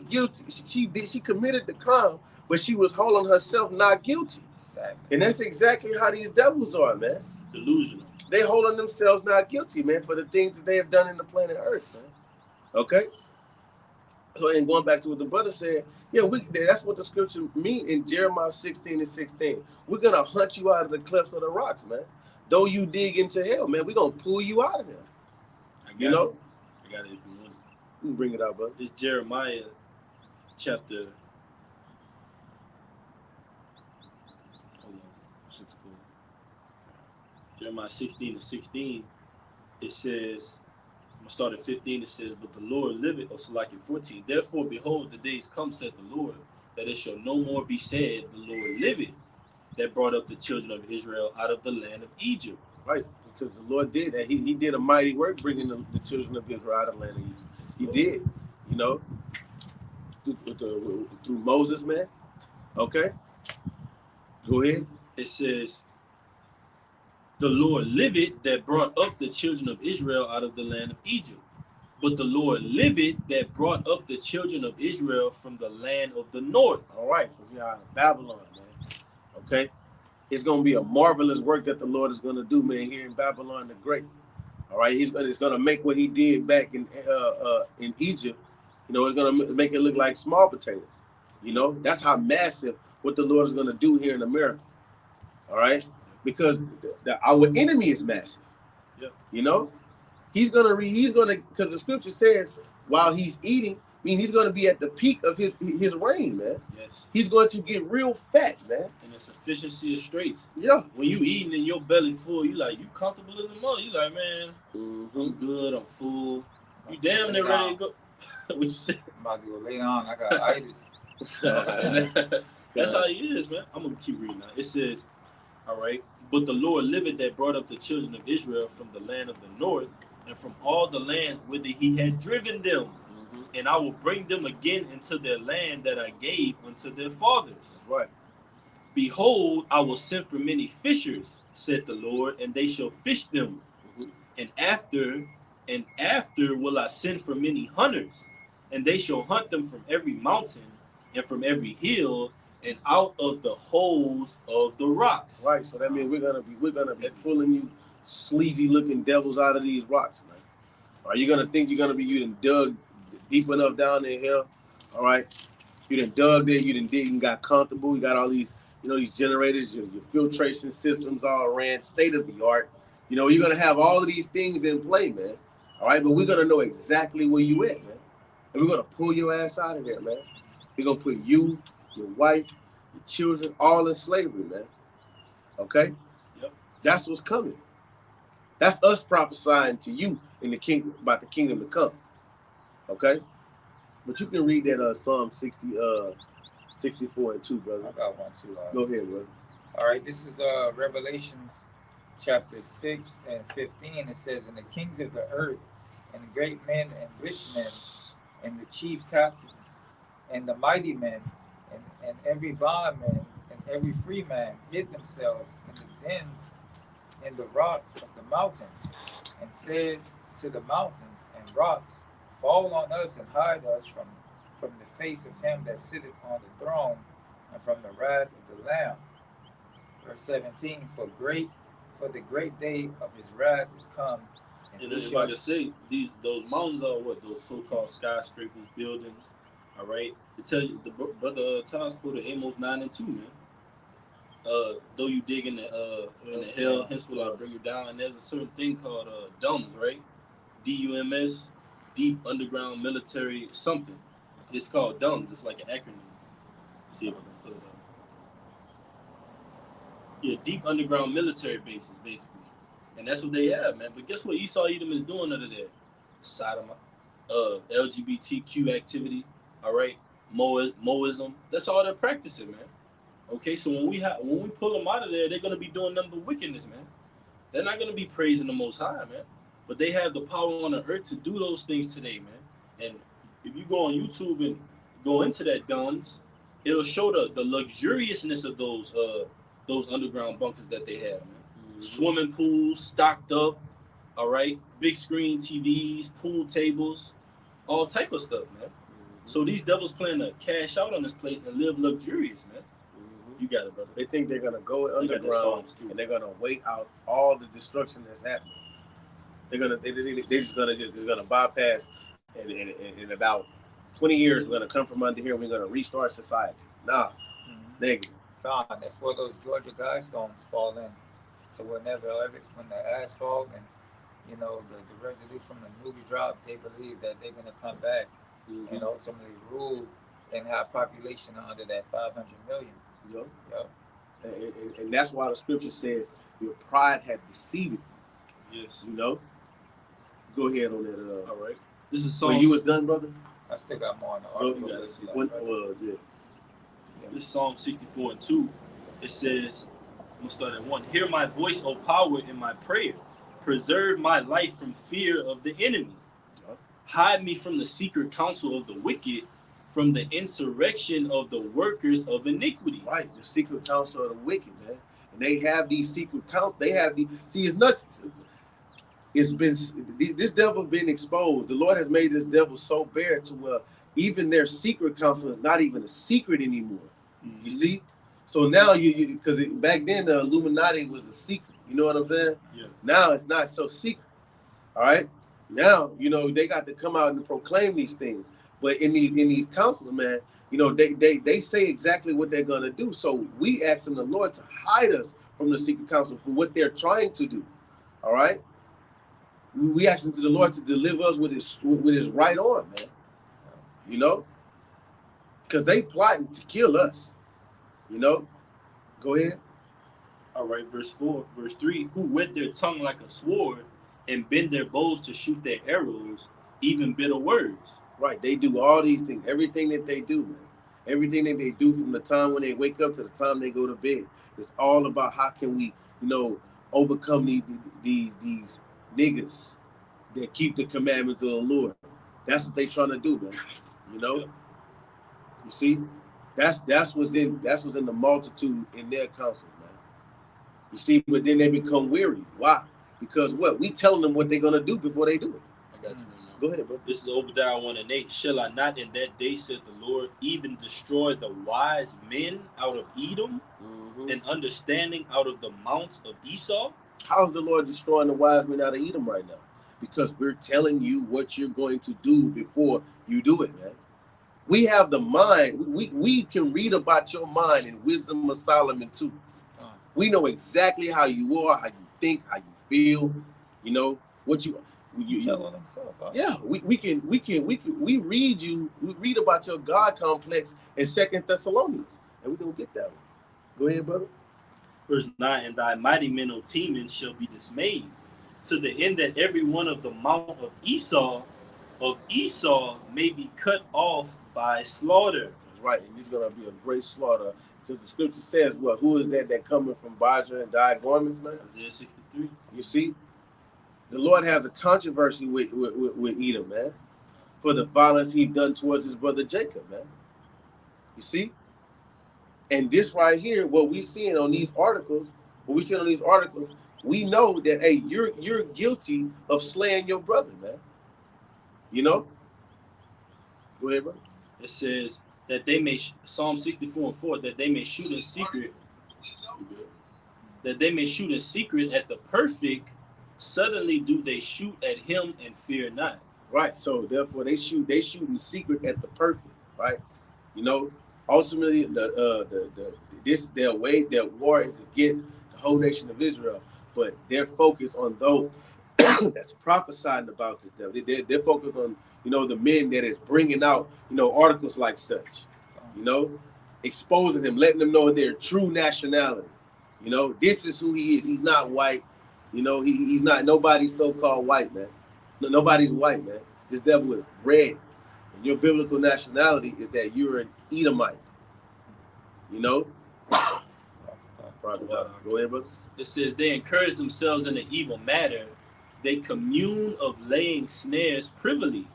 guilty. She committed the crime, but she was holding herself not guilty. Exactly. And that's exactly how these devils are, man. Delusional. They holding themselves not guilty, man, for the things that they have done in the planet Earth, man. Okay. So, and going back to what the brother said, that's what the scripture mean in Jeremiah 16:16. We're gonna hunt you out of the clefts of the rocks, man. Though you dig into hell, man, we're gonna pull you out of there. I got it if you want it. You can bring it out, brother. It's Jeremiah chapter. Hold on. Jeremiah 16:16. It says, I'm gonna start at 15. It says, but the Lord liveth, or so like in 14. Therefore, behold, the days come, said the Lord, that it shall no more be said, the Lord liveth, that brought up the children of Israel out of the land of Egypt. Right, because the Lord did that. He did a mighty work bringing the children of Israel out of the land of Egypt. He did, through Moses, man. Okay, go ahead. It says, the Lord liveth, that brought up the children of Israel out of the land of Egypt. But the Lord liveth, that brought up the children of Israel from the land of the north. All right, from here out of Babylon, man. Okay, it's gonna be a marvelous work that the Lord is gonna do, man, here in Babylon the Great. All right, it's gonna make what He did back in Egypt. It's gonna make it look like small potatoes. That's how massive what the Lord is gonna do here in America. All right. Because our enemy is massive. Yeah. He's gonna because the scripture says while he's eating, he's gonna be at the peak of his reign, man. Yes. He's going to get real fat, man. And the sufficiency of straits. Yeah. When you eating and your belly full, you comfortable as a mother. You like, man, I'm good, I'm full. You damn near ready to go. What you say? I'm about to go lay down. I got itis. That's how he is, man. I'm gonna keep reading now. It says, All right. But the Lord liveth that brought up the children of Israel from the land of the north and from all the lands whither he had driven them. Mm-hmm. And I will bring them again into their land that I gave unto their fathers. That's right. Behold, I will send for many fishers, said the Lord, and they shall fish them. Mm-hmm. And after will I send for many hunters, and they shall hunt them from every mountain and from every hill and out of the holes of the rocks. Right. So that means we're gonna be pulling you sleazy looking devils out of these rocks, man. Are you gonna think you're gonna be you done dug deep enough down in here? All right. You done dug there, you done dig and got comfortable. You got all these, these generators, your filtration systems all ran state of the art. You're gonna have all of these things in play, man. All right, but we're gonna know exactly where you at, man. And we're gonna pull your ass out of there, man. We're gonna put you, your wife, your children, all in slavery, man. Okay? Yep. That's what's coming. That's us prophesying to you in the kingdom about the kingdom to come. Okay? But you can read that Psalm 64 and 2, brother. I got one too. Go ahead, brother. All right, this is Revelations chapter 6 and 15. It says, and the kings of the earth, and the great men and rich men, and the chief captains, and the mighty men, and every bondman, and every free man hid themselves in the dens, in the rocks of the mountains, and said to the mountains and rocks, fall on us and hide us from the face of him that sitteth on the throne, and from the wrath of the Lamb. Verse 17, for the great day of his wrath is come. And if I can say, those mountains are what? Those so-called skyscrapers, buildings. All right. To tell you, the brother Thomas quoted Amos 9 and 2, man. Though you dig in the hell, hence will I bring you down. And there's a certain thing called DUMS, right? DUMS, Deep Underground Military something. It's called DUMS. It's like an acronym. Let's see if I can put it up. Yeah, Deep Underground Military Bases, basically. And that's what they have, man. But guess what Esau Edom is doing under there? Sodom, LGBTQ activity, all right? Moism. That's all they're practicing, man. Okay, so when we pull them out of there, they're going to be doing nothing but wickedness, man. They're not going to be praising the Most High, man. But they have the power on the earth to do those things today, man. And if you go on YouTube and go into that DUMS, it'll show the luxuriousness of those underground bunkers that they have, man. Mm-hmm. Swimming pools stocked up, all right? Big screen TVs, pool tables, all type of stuff, man. Mm-hmm. So these devils plan to cash out on this place and live luxurious, man. Mm-hmm. You got it, brother. They think they're gonna go underground and they're gonna wait out all the destruction that's happening. They're just gonna bypass, and in about 20 years we're gonna come from under here and we're gonna restart society. Nah, nigga. God, that's where those Georgia guidestones fall in. So when the asphalt and the residue from the nukes drop, they believe that they're gonna come back and ultimately rule and have population under that 500 million. Yep. And that's why the scripture says your pride had deceived you. Yes. Go ahead on that. All right. This is Psalm. So you was done, brother? I still got more on the article. This is Psalm 64 and 2. It says, I'm going to start at 1. Hear my voice, O power, in my prayer. Preserve my life from fear of the enemy. Hide me from the secret counsel of the wicked, from the insurrection of the workers of iniquity. Right, the secret counsel of the wicked, man. And they have these secret it's nuts. This devil been exposed. The Lord has made this devil so bare to where even their secret counsel is not even a secret anymore. Mm-hmm. You see? So now because back then the Illuminati was a secret. You know what I'm saying? Yeah. Now it's not so secret. All right. Now they got to come out and proclaim these things. But in these councils, man, they say exactly what they're gonna do. So we asking the Lord to hide us from the secret council for what they're trying to do. All right. We asking to the Lord to deliver us with his right arm, man. Because they plotting to kill us. Go ahead. All right, verse 3, who whet their tongue like a sword and bend their bows to shoot their arrows, even bitter words. Right, they do all these things, everything that they do, man. Everything that they do from the time when they wake up to the time they go to bed, it's all about how can we, overcome these niggas that keep the commandments of the Lord. That's what they trying to do, man. You know, you see, that's what's in the multitude in their counsels, man. You see, but then they become weary. Why? Because what? We telling them what they're gonna do before they do it. I got you. Go ahead, bro. This is Obadiah 1:8. Shall I not in that day, said the Lord, even destroy the wise men out of Edom, and understanding out of the mounts of Esau? How's the Lord destroying the wise men out of Edom right now? Because we're telling you what you're going to do before you do it, man. We have the mind. We can read about your mind in Wisdom of Solomon too. We know exactly how you are, how you think, how you feel. You know what you telling himself. Huh? Yeah, we read about your God complex in 2 Thessalonians, and we don't get that one. Go ahead, brother. Verse 9, and thy mighty men of Teman shall be dismayed, to the end that every one of the mount of Esau may be cut off by slaughter. That's right, and there's gonna be a great slaughter, because the scripture says, what? Who is that coming from Baja and dyed garments, man? Isaiah 63. You see, the Lord has a controversy with Edom, man, for the violence he done towards his brother Jacob, man. You see, and this right here, what we seeing on these articles, we know that hey, you're guilty of slaying your brother, man. You know. Go ahead, brother. It says that they may Psalm 64:4, that they may shoot in secret. That they may shoot in secret at the perfect. Suddenly do they shoot at him and fear not. Right. So therefore they shoot in secret at the perfect. Right. You know. Ultimately, their war is against the whole nation of Israel, but they're focused on those that's prophesying about this devil. They're focused on the men that is bringing out articles like such, exposing them, letting them know their true nationality. This is who he is. He's not white. He's not nobody's so-called white, man. No, nobody's white, man. This devil is red. And your biblical nationality is that you're an Edomite. Probably not. Go ahead, brother. It says they encourage themselves in the evil matter. They commune of laying snares privily.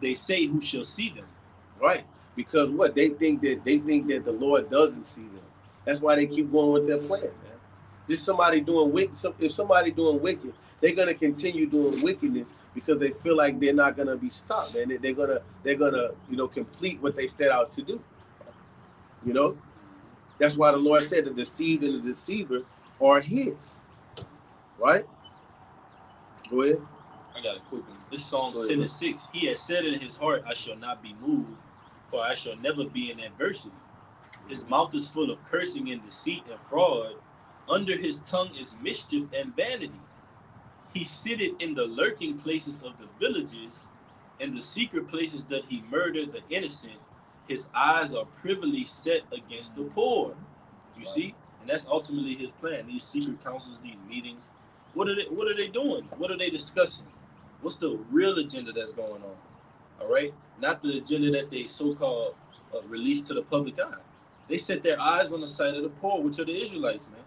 They say, who shall see them? Right. Because what? They think that the Lord doesn't see them. That's why they keep going with their plan, man. If somebody doing wicked, they're gonna continue doing wickedness because they feel like they're not gonna be stopped, man. They're gonna complete what they set out to do. That's why the Lord said the deceived and the deceiver are his. Right? Go ahead. I got a quick one. This Psalms 10:6. He has said in his heart, I shall not be moved, for I shall never be in adversity. His mouth is full of cursing and deceit and fraud. Under his tongue is mischief and vanity. He sitteth in the lurking places of the villages, in the secret places that he murdered the innocent. His eyes are privily set against the poor. You see? And that's ultimately his plan. These secret councils, these meetings. What are they doing? What are they discussing? What's the real agenda that's going on? All right? Not the agenda that they so-called release to the public eye. They set their eyes on the sight of the poor, which are the Israelites, man.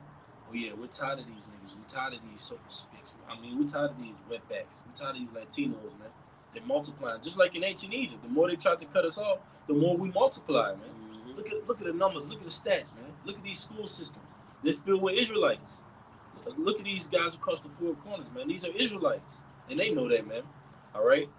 Oh yeah, we're tired of these niggas. We're tired of these so-to-speaks. We're tired of these wetbacks. We're tired of these Latinos, man. They're multiplying. Just like in ancient Egypt, the more they tried to cut us off, the more we multiply, man. Mm-hmm. Look at the numbers. Look at the stats, man. Look at these school systems. They're filled with Israelites. Look at these guys across the four corners, man. These are Israelites. And they know that, man. All right?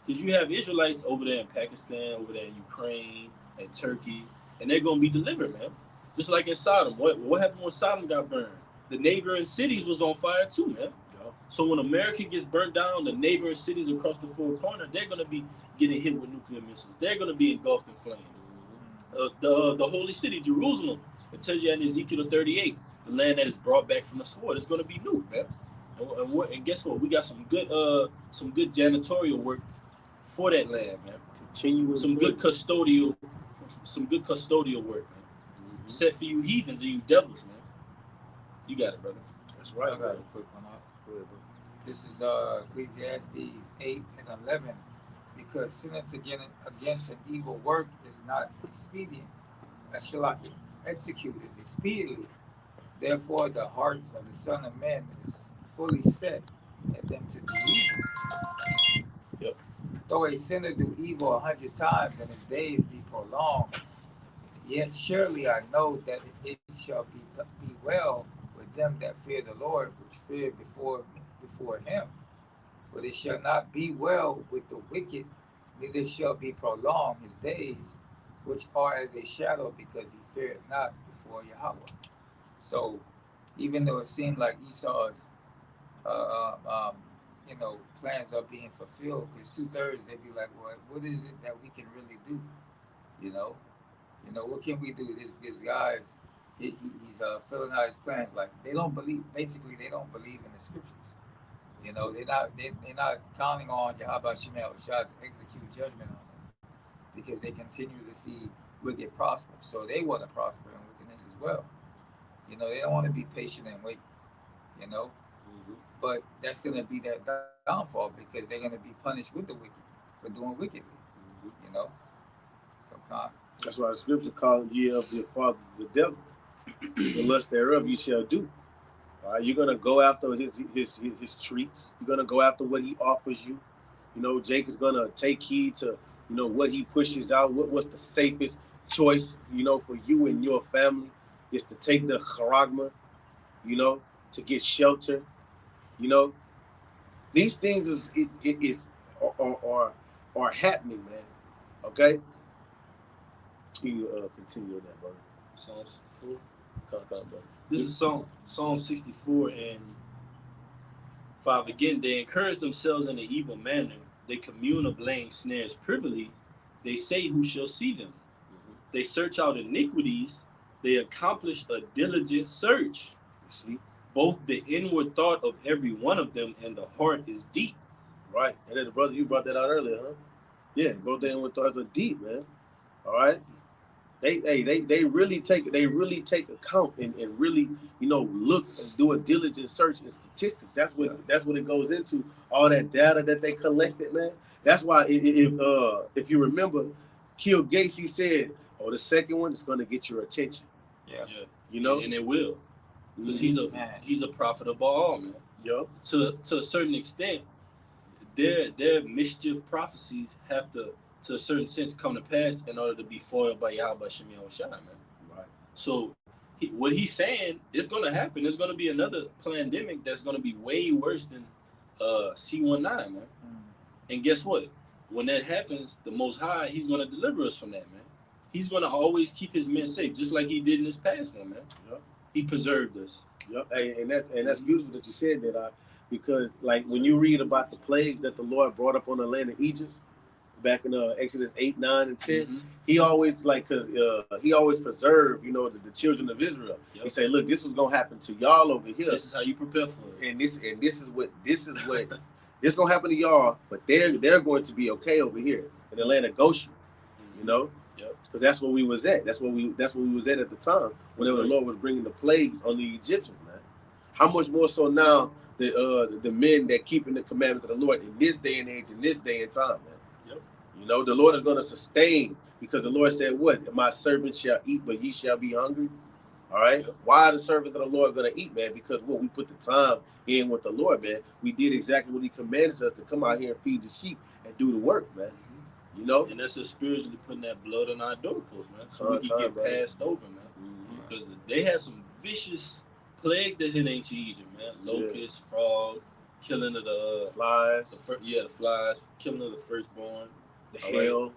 Because you have Israelites over there in Pakistan, over there in Ukraine, and Turkey, and they're going to be delivered, man. Just like in Sodom. What happened when Sodom got burned? The neighboring cities was on fire too, man. Yeah. So when America gets burnt down, the neighboring cities across the four corners, they're going to be getting hit with nuclear missiles. They're going to be engulfed in flames. The holy city, Jerusalem, it tells you in Ezekiel 38, the land that is brought back from the sword is going to be nuked, man. And guess what? We got some good janitorial work for that land, man. Some good custodial work, man. Mm-hmm. Set for you heathens and you devils, man. You got it, brother. That's right. I got a quick one up. This is Ecclesiastes 8 and 11. Because sinning against an evil work is not expedient, executed speedily. Therefore, the hearts of the Son of Man is fully set at them to do evil. Yep. Though a sinner do evil 100 times and his days be prolonged, yet surely I know that it shall be well with them that fear the Lord, which fear before him. But it shall not be well with the wicked, neither shall be prolonged his days, which are as a shadow, because he feared not before Yahweh. So, even though it seemed like Esau's, uh, um, um, plans are being fulfilled, because 2/3 they'd be like, well, what is it that we can really do? You know, what can we do? This guy's he's filling out his plans like they don't believe. Basically, they don't believe in the scriptures. They're not counting on Yahweh Shemel Shah to execute judgment on them because they continue to see wicked prosper. So they want to prosper in wickedness as well. They don't want to be patient and wait. You know, but that's going to be their downfall because they're going to be punished with the wicked for doing wickedly. You know, so That's why the scripture calling ye of your father the devil. The lust thereof you shall do. All right, you're gonna go after his treats. You're gonna go after what he offers you. Jake is gonna take heed to what he pushes out. What's the safest choice for you and your family is to take the charagma, to get shelter. These things are happening, man. Okay, you continue on that, brother. Psalm 64. Brother. This is Psalm 64 and 5 again. They encourage themselves in an evil manner. They commune of laying snares privily. They say, who shall see them? They search out iniquities. They accomplish a diligent search. See, both the inward thought of every one of them and the heart is deep. Right. And then, brother, you brought that out earlier, huh? Yeah, both the inward thoughts are deep, man. All right. They really take account and really look and do a diligent search and statistics. That's what it goes into, all that data that they collected, man. That's why if you remember, Kill Gates, he said, the second one is going to get your attention. Yeah. And it will, because he's a prophet of Baal, man. Yeah. To a certain extent, their mischief prophecies have to a certain sense come to pass in order to be foiled by Yahweh Shemel Shai, man. Right. So what he's saying is going to happen. There's going to be another pandemic that's going to be way worse than C19, man. And guess what? When that happens, the Most High, he's going to deliver us from that, man. He's going to always keep his men safe, just like he did in this past one, man. Yep. He preserved us. Yep. And that's beautiful that you said that, because like when you read about the plagues that the Lord brought up on the land of Egypt, back in Exodus 8, 9, and 10, he always he always preserved, the children of Israel. Yep. He said, look, this is gonna happen to y'all over here. This is how you prepare for it. And this is what this is gonna happen to y'all, but they're going to be okay over here in the land of Goshen, Yep. Because that's where we was at. That's where we was at the time whenever the Lord was bringing the plagues on the Egyptians, man. How much more so now the men that keeping the commandments of the Lord in this day and age, in this day and time, man. The Lord is going to sustain, because the Lord said, what? My servants shall eat, but ye shall be hungry. All right. Why are the servants of the Lord going to eat, man? Because we put the time in with the Lord, man. We did exactly what he commanded us to come out here and feed the sheep and do the work, man. And that's just spiritually putting that blood on our doorposts, man. So we can get passed over, man. Because they had some vicious plagues that hit ancient Egypt, man. Locusts, frogs, killing of the flies. The flies, killing of the firstborn. The hail.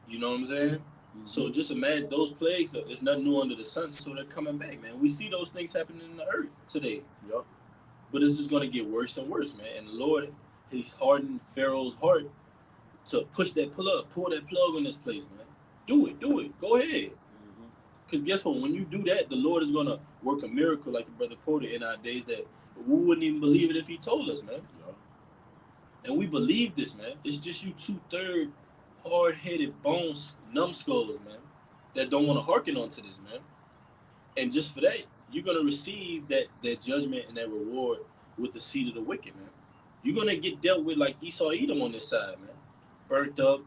You know what I'm saying? So just imagine those plagues. It's nothing new under the sun, so they're coming back, man. We see those things happening in the earth today. Yep. But it's just going to get worse and worse, man. And the Lord, he's hardened Pharaoh's heart to pull that plug on this place, man. Do it. Go ahead. Because guess what? When you do that, the Lord is going to work a miracle, like your brother quoted, in our days that we wouldn't even believe it if he told us, man. Yep. And we believe this, man. It's just you 2/3 hard-headed bones, numbskulls, man, that don't want to hearken onto this, man. And just for that, you're going to receive that judgment and that reward with the seed of the wicked, man. You're going to get dealt with like Esau Edom on this side, man. Burnt up,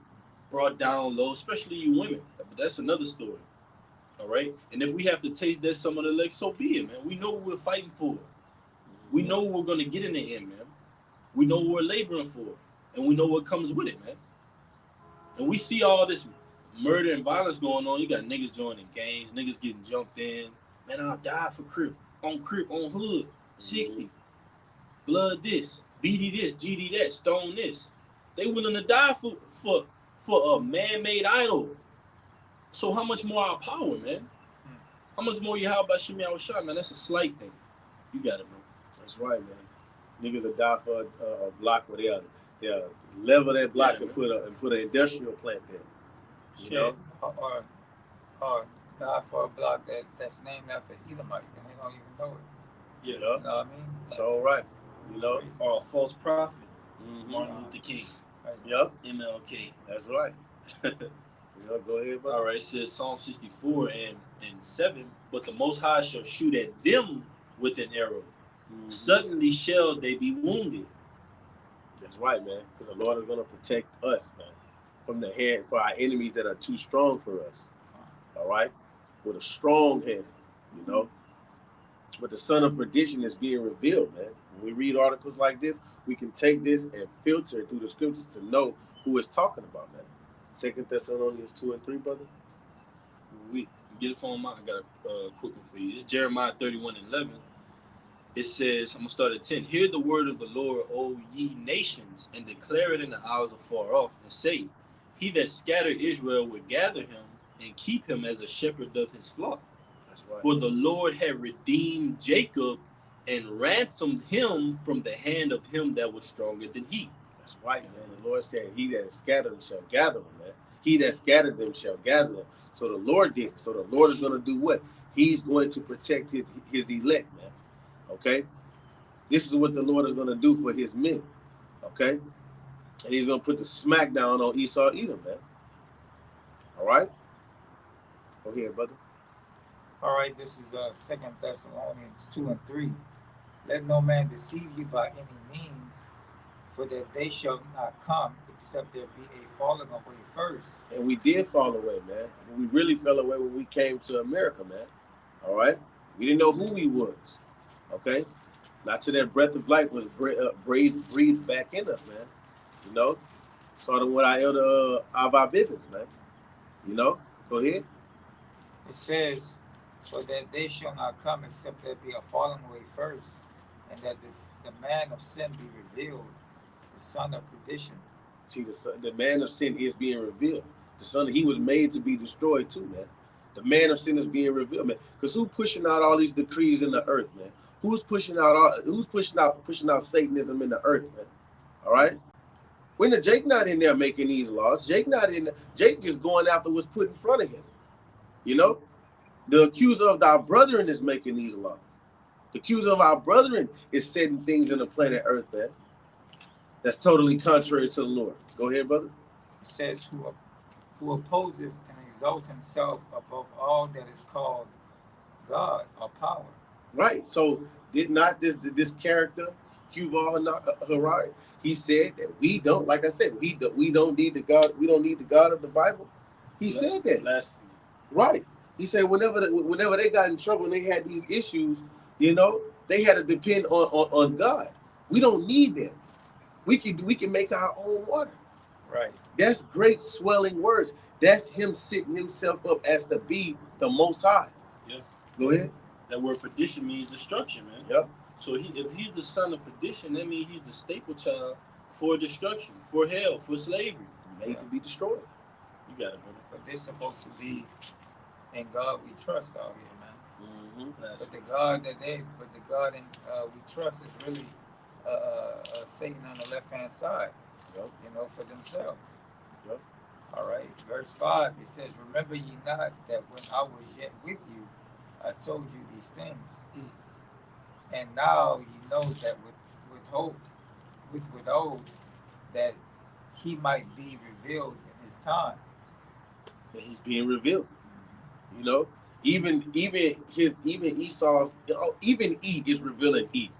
brought down low, especially you women. But that's another story. All right. And if we have to taste that some of the legs, so be it, man. We know what we're fighting for. We know what we're gonna get in the end, man. We know what we're laboring for, and we know what comes with it, man. And we see all this murder and violence going on. You got niggas joining gangs, niggas getting jumped in. Man, I'll die for Crip, on hood, 60. Blood this, BD this, GD that, stone this. They willing to die for a man-made idol. So how much more our power, man? How much more you have about Shimmy Shot, man? That's a slight thing. You got it, man. That's right, man. Niggas will die for a block where they'll level that block and put an industrial plant there. Shit. Or die for a block that's named after Edomite and they don't even know it. Yeah. You know what I mean? It's all right. Or a false prophet. Martin Luther King. Yep. MLK. That's right. Go ahead, bro. All right, it says Psalm 64 and 7, but the Most High shall shoot at them with an arrow. Suddenly shall they be wounded. That's right, man. Because the Lord is going to protect us, man, from the hand for our enemies that are too strong for us. All right? With a strong hand, But the son of perdition is being revealed, man. When we read articles like this, we can take this and filter it through the scriptures to know who it's talking about, man. 2 Thessalonians 2 and 3, brother. We get it from I got a quick one for you. It's Jeremiah 31 and 11. It says, I'm going to start at 10. Hear the word of the Lord, O ye nations, and declare it in the isles afar off, and say, he that scattered Israel would gather him and keep him as a shepherd doth his flock. That's right. For the Lord had redeemed Jacob and ransomed him from the hand of him that was stronger than he. That's right, man. The Lord said, he that scattered them shall gather them, man. He that scattered them shall gather them. So the Lord did. So the Lord is going to do what? He's going to protect his elect, man. Okay? This is what the Lord is going to do for his men. Okay? And he's going to put the smackdown on Esau Edom, man. All right? Go ahead, brother. All right, this is 2 Thessalonians 2 and 3. Let no man deceive you by any means, for that they shall not come except there be a falling away first. And we did fall away, man. We really fell away when we came to America, man. All right? We didn't know who we was. Okay? Not till that breath of life was breathed back in us, man. Starting with our elder our business, man. Go ahead. It says, for that they shall not come except there be a falling away first, and that the man of sin be revealed, the son of perdition. See, the man of sin is being revealed. The son, he was made to be destroyed too, man. The man of sin is being revealed, man. Because who's pushing out all these decrees in the earth, man? Who's pushing out Satanism in the earth, man? All right? When Jake not in there making these laws, Jake just going after what's put in front of him. The accuser of thy brethren is making these laws. The accuser of our brethren is setting things in the planet earth, man. That's totally contrary to the Lord. Go ahead, brother. It says, who opposes and exalts himself above all that is called God or power. Right. So did not this character, Yuval Harari, he said that we don't, like I said, we don't need the God, we don't need the God of the Bible. He said that. Right. He said whenever they got in trouble and they had these issues, they had to depend on God. We don't need them. We can make our own water. Right. That's great swelling words. That's him setting himself up as to be the Most High. Yeah. Go ahead. That word perdition means destruction, man. Yep. So if he's the son of perdition, that means he's the staple child for destruction, for hell, for slavery. Made to be destroyed. You got it, brother. But they're supposed to be in God we trust out here, man. Mm-hmm. But the God we trust is really Satan on the left-hand side, Yep. For themselves. Yep. All right, verse 5, it says, remember ye not that when I was yet with you, I told you these things. And now you know that withhold that he might be revealed in his time. That he's being revealed. Even Esau's, even Eve is revealing Eve.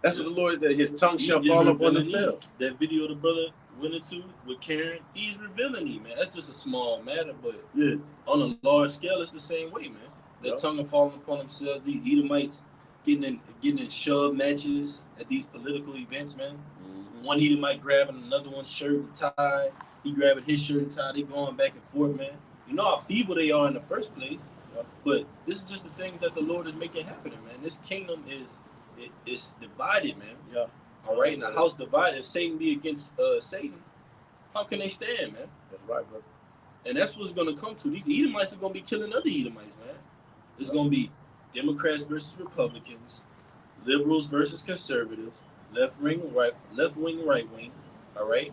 That's what the Lord, that his tongue shall fall upon the tail. That video of the brother went into with Karen, he's revealing thee, man. That's just a small matter, but Yeah. on a large scale, it's the same way, man. Their tongue are falling upon themselves. These Edomites getting in shove matches at these political events, man. Mm-hmm. One Edomite grabbing another one's shirt and tie. He grabbing his shirt and tie. They going back and forth, man. You know how feeble they are in the first place. Yeah. But this is just the things that the Lord is making happen, man. This kingdom is divided, man. Yeah. All right, and the house divided. If Satan be against Satan, how can they stand, man? That's right, brother. And that's what's going to come to. These Edomites are going to be killing other Edomites, man. It's going to be Democrats versus Republicans, liberals versus conservatives, left wing, right wing. All right,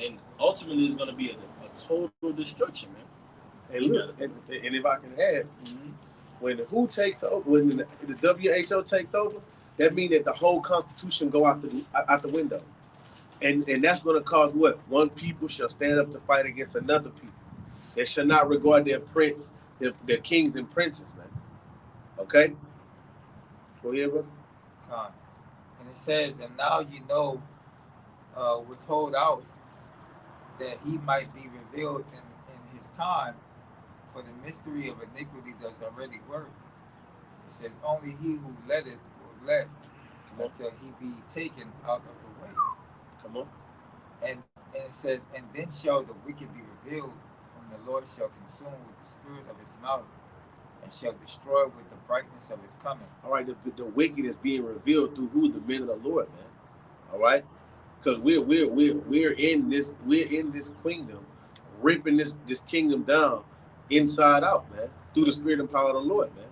and ultimately it's going to be a total destruction, man. And look, and if I can add, when the WHO takes over, when the WHO takes over, that means that the whole Constitution go out the window, and that's going to cause what? One people shall stand up to fight against another people. They shall not regard their prince, their kings and princes, man. Okay, go ahead, brother. And it says, and now you know, withhold out that he might be revealed in his time, for the mystery of iniquity does already work. It says, only he who letteth will let until he be taken out of the way. Come on. And it says, and then shall the wicked be revealed, whom the Lord shall consume with the spirit of his mouth, and shall destroy with the brightness of his coming. All right, the wicked is being revealed through who? The men of the Lord, man. All right, because we're in this kingdom, ripping this kingdom down inside out, man, through the spirit and power of the Lord, man.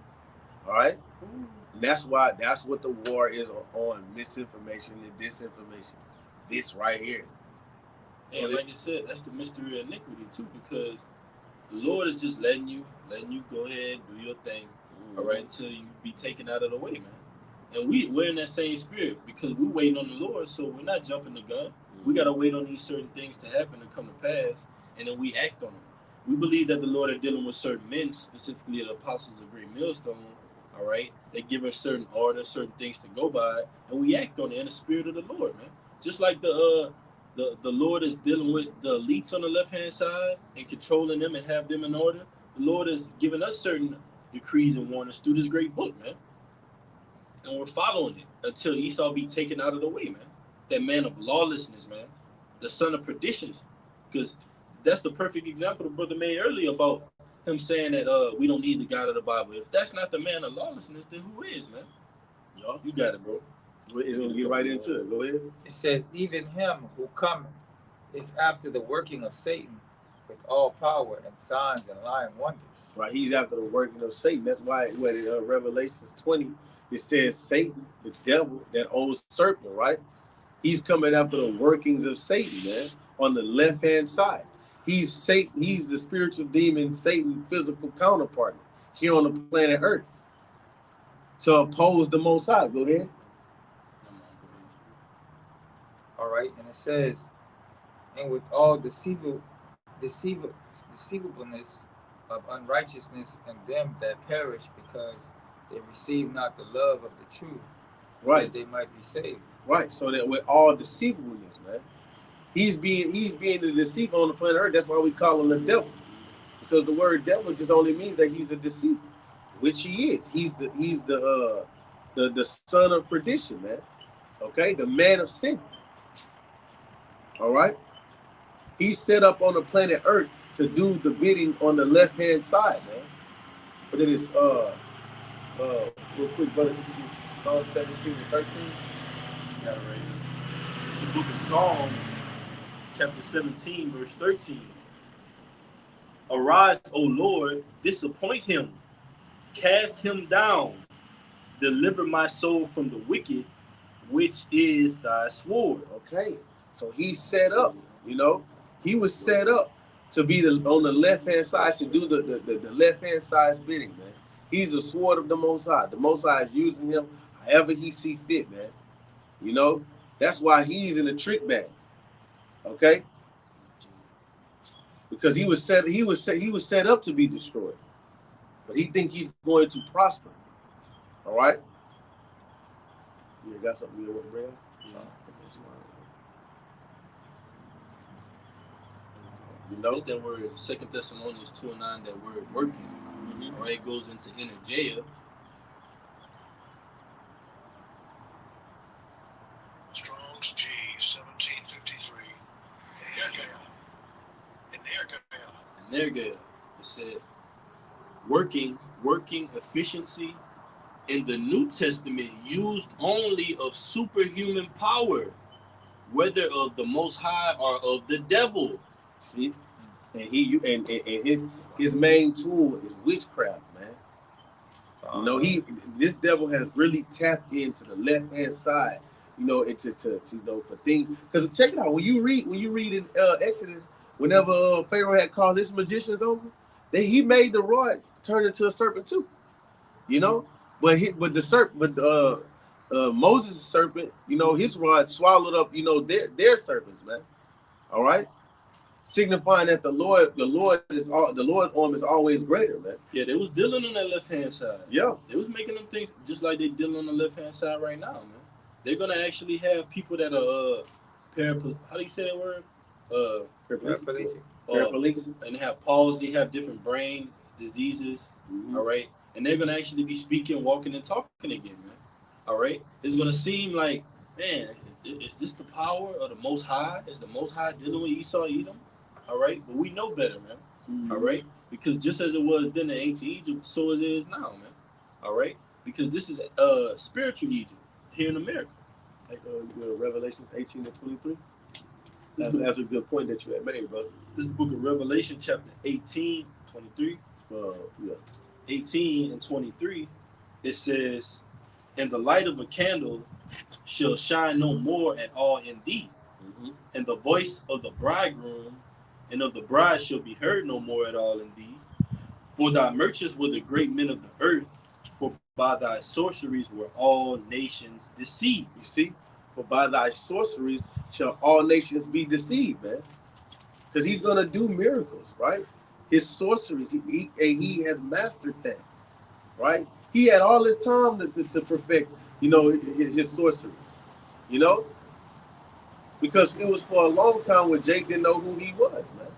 All right, and that's what the war is on misinformation and disinformation. This right here. And like I said, that's the mystery of iniquity too, because the Lord is just letting you go ahead, do your thing, all right, until you be taken out of the way, man. And we're in that same spirit because we're waiting on the Lord, so we're not jumping the gun. We got to wait on these certain things to happen and come to pass, and then we act on them. We believe that the Lord is dealing with certain men, specifically the apostles of Great Millstone, all right? They give us certain orders, certain things to go by, and we act on it in the spirit of the Lord, man. Just like the Lord is dealing with the elites on the left-hand side and controlling them and have them in order. The Lord is giving us certain decrees and warnings through this great book, man. And we're following it until Esau be taken out of the way, man. That man of lawlessness, man. The son of perdition. Because that's the perfect example the brother made earlier about him saying that we don't need the God of the Bible. If that's not the man of lawlessness, then who is, man? Y'all, you got it, bro. It's going to get right into it. Go ahead. It says, even him who cometh is after the working of Satan with all power and signs and lying wonders. Right, he's after the working of Satan. That's why when in Revelations 20, it says Satan, the devil, that old serpent, right? He's coming after the workings of Satan, man, on the left-hand side. He's Satan. He's the spiritual demon, Satan, physical counterpart here on the planet Earth to oppose the Most High. Go ahead. All right, and it says, and with all deceivableness of unrighteousness and them that perish, because they receive not the love of the truth, right, that they might be saved. Right, so that with all deceivableness, man, he's being the deceiver on the planet Earth. That's why we call him the devil, because the word devil just only means that he's a deceiver, which he is. He's the son of perdition, man. Okay, the man of sin. All right, he's set up on the planet Earth to do the bidding on the left-hand side, man. But it is real quick, brother, Psalm 17 and 13. Got it right here. The book of Psalms, chapter 17, verse 13. Arise, O Lord, disappoint him, cast him down, deliver my soul from the wicked, which is thy sword. Okay, so he's set up, you know, he was set up to be on the left-hand side, to do the left-hand side bidding, man. He's a sword of the Most High. The Most High is using him however he see fit, man. You know, that's why he's in the trick bag. Okay, because he was set up to be destroyed, but he think he's going to prosper. All right. You got something you want to bring up? You know, it's that word 2 Thessalonians 2:9. That word working. mm-hmm. All right, it goes into energeia. Strong's G 1753. Energeia. It said working efficiency. In the New Testament, used only of superhuman power, whether of the Most High or of the devil. See, and his main tool is witchcraft, man. You know, this devil has really tapped into the left hand side. You know, to you know, for things. Because check it out, when you read in Exodus, whenever Pharaoh had called his magicians over, he made the rod turn into a serpent too. You know, but Moses' serpent, you know, his rod swallowed up, you know, their serpents, man. All right, signifying that the Lord's arm is always greater, man. Yeah, they was dealing on that left hand side. Yeah, they was making them things just like they dealing on the left hand side right now, man. They're gonna actually have people that are how do you say that word? Paraplegic. And have palsy, have different brain diseases. Mm-hmm. All right, and they're gonna actually be speaking, walking, and talking again, man. All right, it's gonna seem like, man, is this the power of the Most High? Is the Most High dealing with Esau, Edom? All right, but we know better, man. Mm-hmm. All right, because just as it was then in ancient Egypt, so as it is now, man. All right, because this is spiritual Egypt here in America. Like Revelation 18-23. That's a good point that you had made, brother. This is the book of Revelation, chapter 18, 23. Yeah. 18 and 23. It says, "And the light of a candle shall shine no more at all in thee, mm-hmm. and the voice of the bridegroom and of the bride shall be heard no more at all in thee. For thy merchants were the great men of the earth, for by thy sorceries were all nations deceived." You see? For by thy sorceries shall all nations be deceived, man. Because he's going to do miracles, right? His sorceries, he has mastered that, right? He had all his time to perfect, you know, his sorceries, you know? Because it was for a long time when Jake didn't know who he was, man.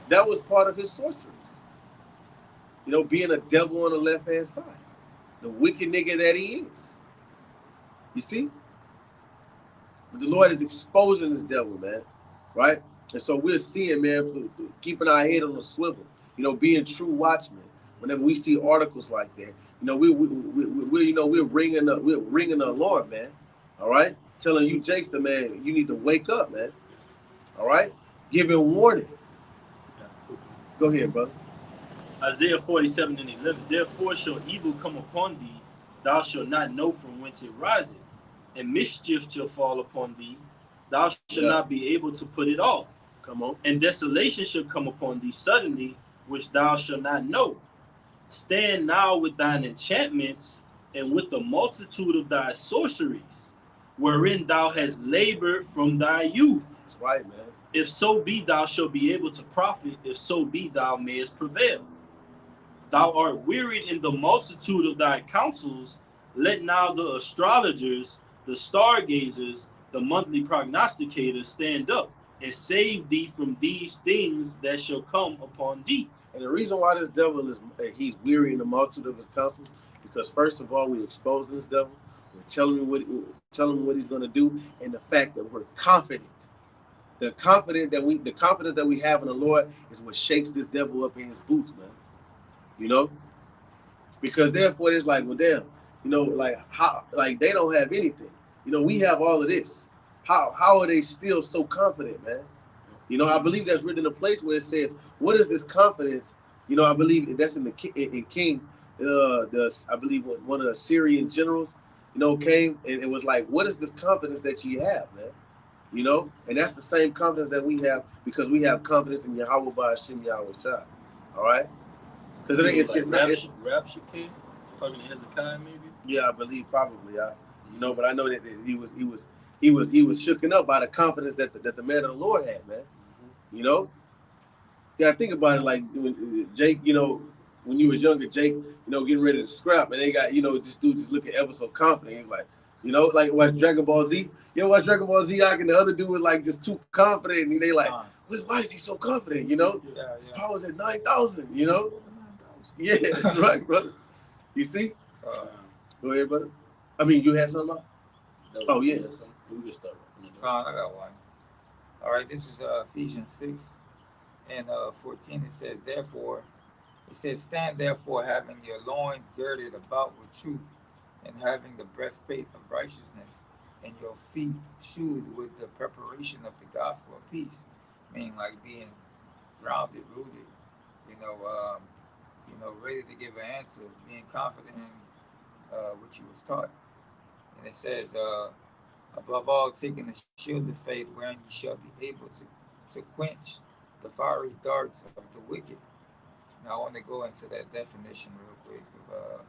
That was part of his sorceries. You know, being a devil on the left-hand side. The wicked nigga that he is. You see? But the Lord is exposing this devil, man, right? And so we're seeing, man, keeping our head on the swivel, you know, being true watchmen. Whenever we see articles like that, you know, we're ringing the alarm, man. All right, telling you, Jakester, man, you need to wake up, man. All right, giving warning. Go ahead, brother. Isaiah 47:11. "Therefore shall evil come upon thee, thou shalt not know from whence it riseth. And mischief shall fall upon thee, thou shalt not be able to put it off. Come on. And desolation shall come upon thee suddenly, which thou shalt not know. Stand now with thine enchantments, and with the multitude of thy sorceries, wherein thou hast labored from thy youth." That's right, man. "If so be thou shalt be able to profit, if so be thou mayest prevail. Thou art wearied in the multitude of thy counsels. Let now the astrologers, the stargazers, the monthly prognosticators stand up and save thee from these things that shall come upon thee." And the reason why this devil he's weary in the multitude of his counsels, because first of all, we expose this devil. We're telling him what he's going to do, and the fact that we're confident. The confidence that we have in the Lord is what shakes this devil up in his boots, man. You know, because therefore it's like, well, damn, you know, like how, like they don't have anything. You know, we have all of this. How are they still so confident, man? You know, I believe that's written in a place where it says, "What is this confidence?" You know, I believe that's in Kings. I believe one of the Syrian generals, you know, came and it was like, "What is this confidence that you have, man?" You know, and that's the same confidence that we have because we have confidence in Yahweh by Hashem Yahweh Shai. All right, because it's not Rabshakeh, talking to Hezekiah, maybe. Yeah, I believe probably. You know, but I know that he was shooken up by the confidence that the man of the Lord had, man. Mm-hmm. You know, yeah, think about it like when Jake, you know, when you was younger, Jake, you know, getting ready to scrap, and they got, you know, this dude just looking ever so confident. He's like, you know, like watch Dragon Ball Z. You know, watch Dragon Ball Z, and the other dude was like just too confident, and they like, why is he so confident? You know, Yeah, his yeah. power's at 9,000. You know, yeah, that's right, brother. You see? Uh, Go ahead, brother. I mean, you had something? Oh, yeah. We can start. I got one. All right, this is Ephesians 6 and 14. It says, therefore, it says, stand therefore, having your loins girded about with truth, and having the breastplate of righteousness, and your feet shod with the preparation of the gospel of peace. Meaning like being grounded, rooted, you know, um, ready to give an answer, being confident in what you was taught. And it says, above all, taking the shield of faith, wherein you shall be able to quench the fiery darts of the wicked. Now, I want to go into that definition real quick of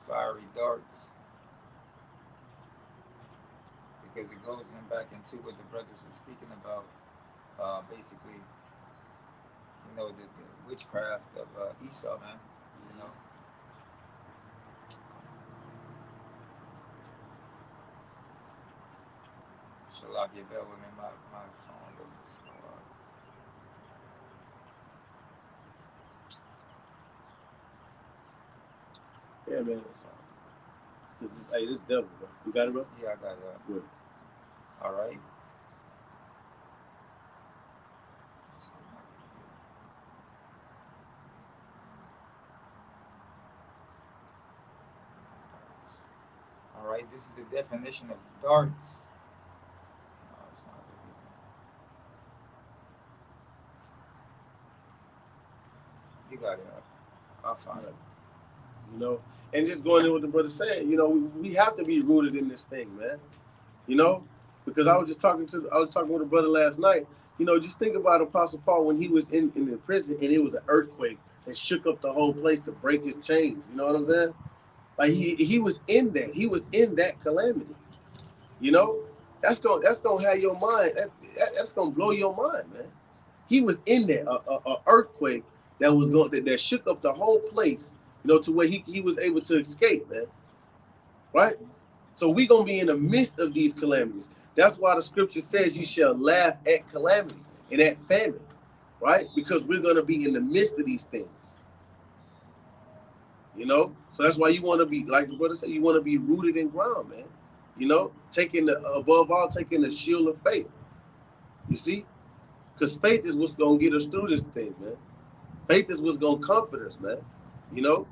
fiery darts, because it goes in back into what the brothers were speaking about. Basically, the witchcraft of Esau, man. You know, Shalakia, bear with me, my phone a little bit slow. Yeah, man. That's all. Hey, this devil, bro. You got it, bro? Yeah, I got that. Good. All right. All right, this is the definition of darts. No, it's not it. You got it. I'll find it. You know, and just going in with the brother saying, you know, we have to be rooted in this thing, man. You know, because I was talking with a brother last night. You know, just think about Apostle Paul when he was in the prison and it was an earthquake that shook up the whole place to break his chains. You know what I'm saying? Like he was in that. He was in that calamity. You know, that's gonna have your mind. That's gonna blow your mind, man. He was in there, a earthquake that shook up the whole place. You know, to where he was able to escape, man. Right? So we're gonna be in the midst of these calamities. That's why the scripture says you shall laugh at calamity and at famine, right? Because we're gonna be in the midst of these things. You know, so that's why you want to be, like the brother said, you want to be rooted in ground, man. You know, above all, taking the shield of faith. You see, because faith is what's gonna get us through this thing, man. Faith is what's gonna comfort us, man. You know,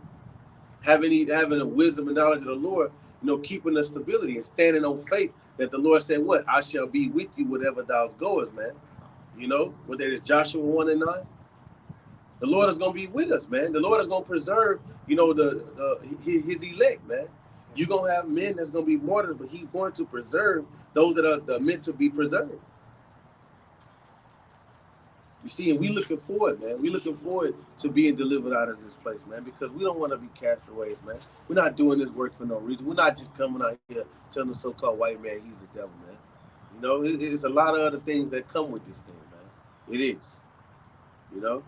having the wisdom and knowledge of the Lord, you know, keeping the stability and standing on faith that the Lord said, "What I shall be with you, whatever thou goest," man. You know, what that is Joshua 1:9. The Lord is gonna be with us, man. The Lord is gonna preserve, you know, his elect, man. You're gonna have men that's gonna be martyred, but He's going to preserve those that are meant to be preserved. You see, and we looking forward, man. We looking forward to being delivered out of this place, man, because we don't want to be castaways, man. We're not doing this work for no reason. We're not just coming out here telling the so-called white man he's the devil, man. You know, it's a lot of other things that come with this thing, man. It is. You know? You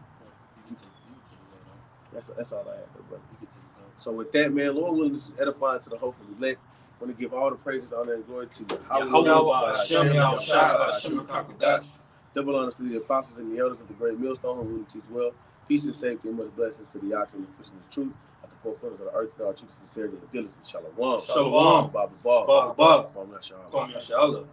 can take his own. That's all I have, brother. You can take his own. So with that, man, Lord willing, this is edifying to the hopefully elect. I want to give all the praises, honor, and glory to double honors to the apostles and the elders of the great millstone who really teach well. Peace and safety and much blessings to the Yakin and Christian truth at the four corners of the earth. God, truth, sincerity, and ability. Shalom. Shalom. Baba Baba. Baba. Kwame Shalom. Kwame Shalom.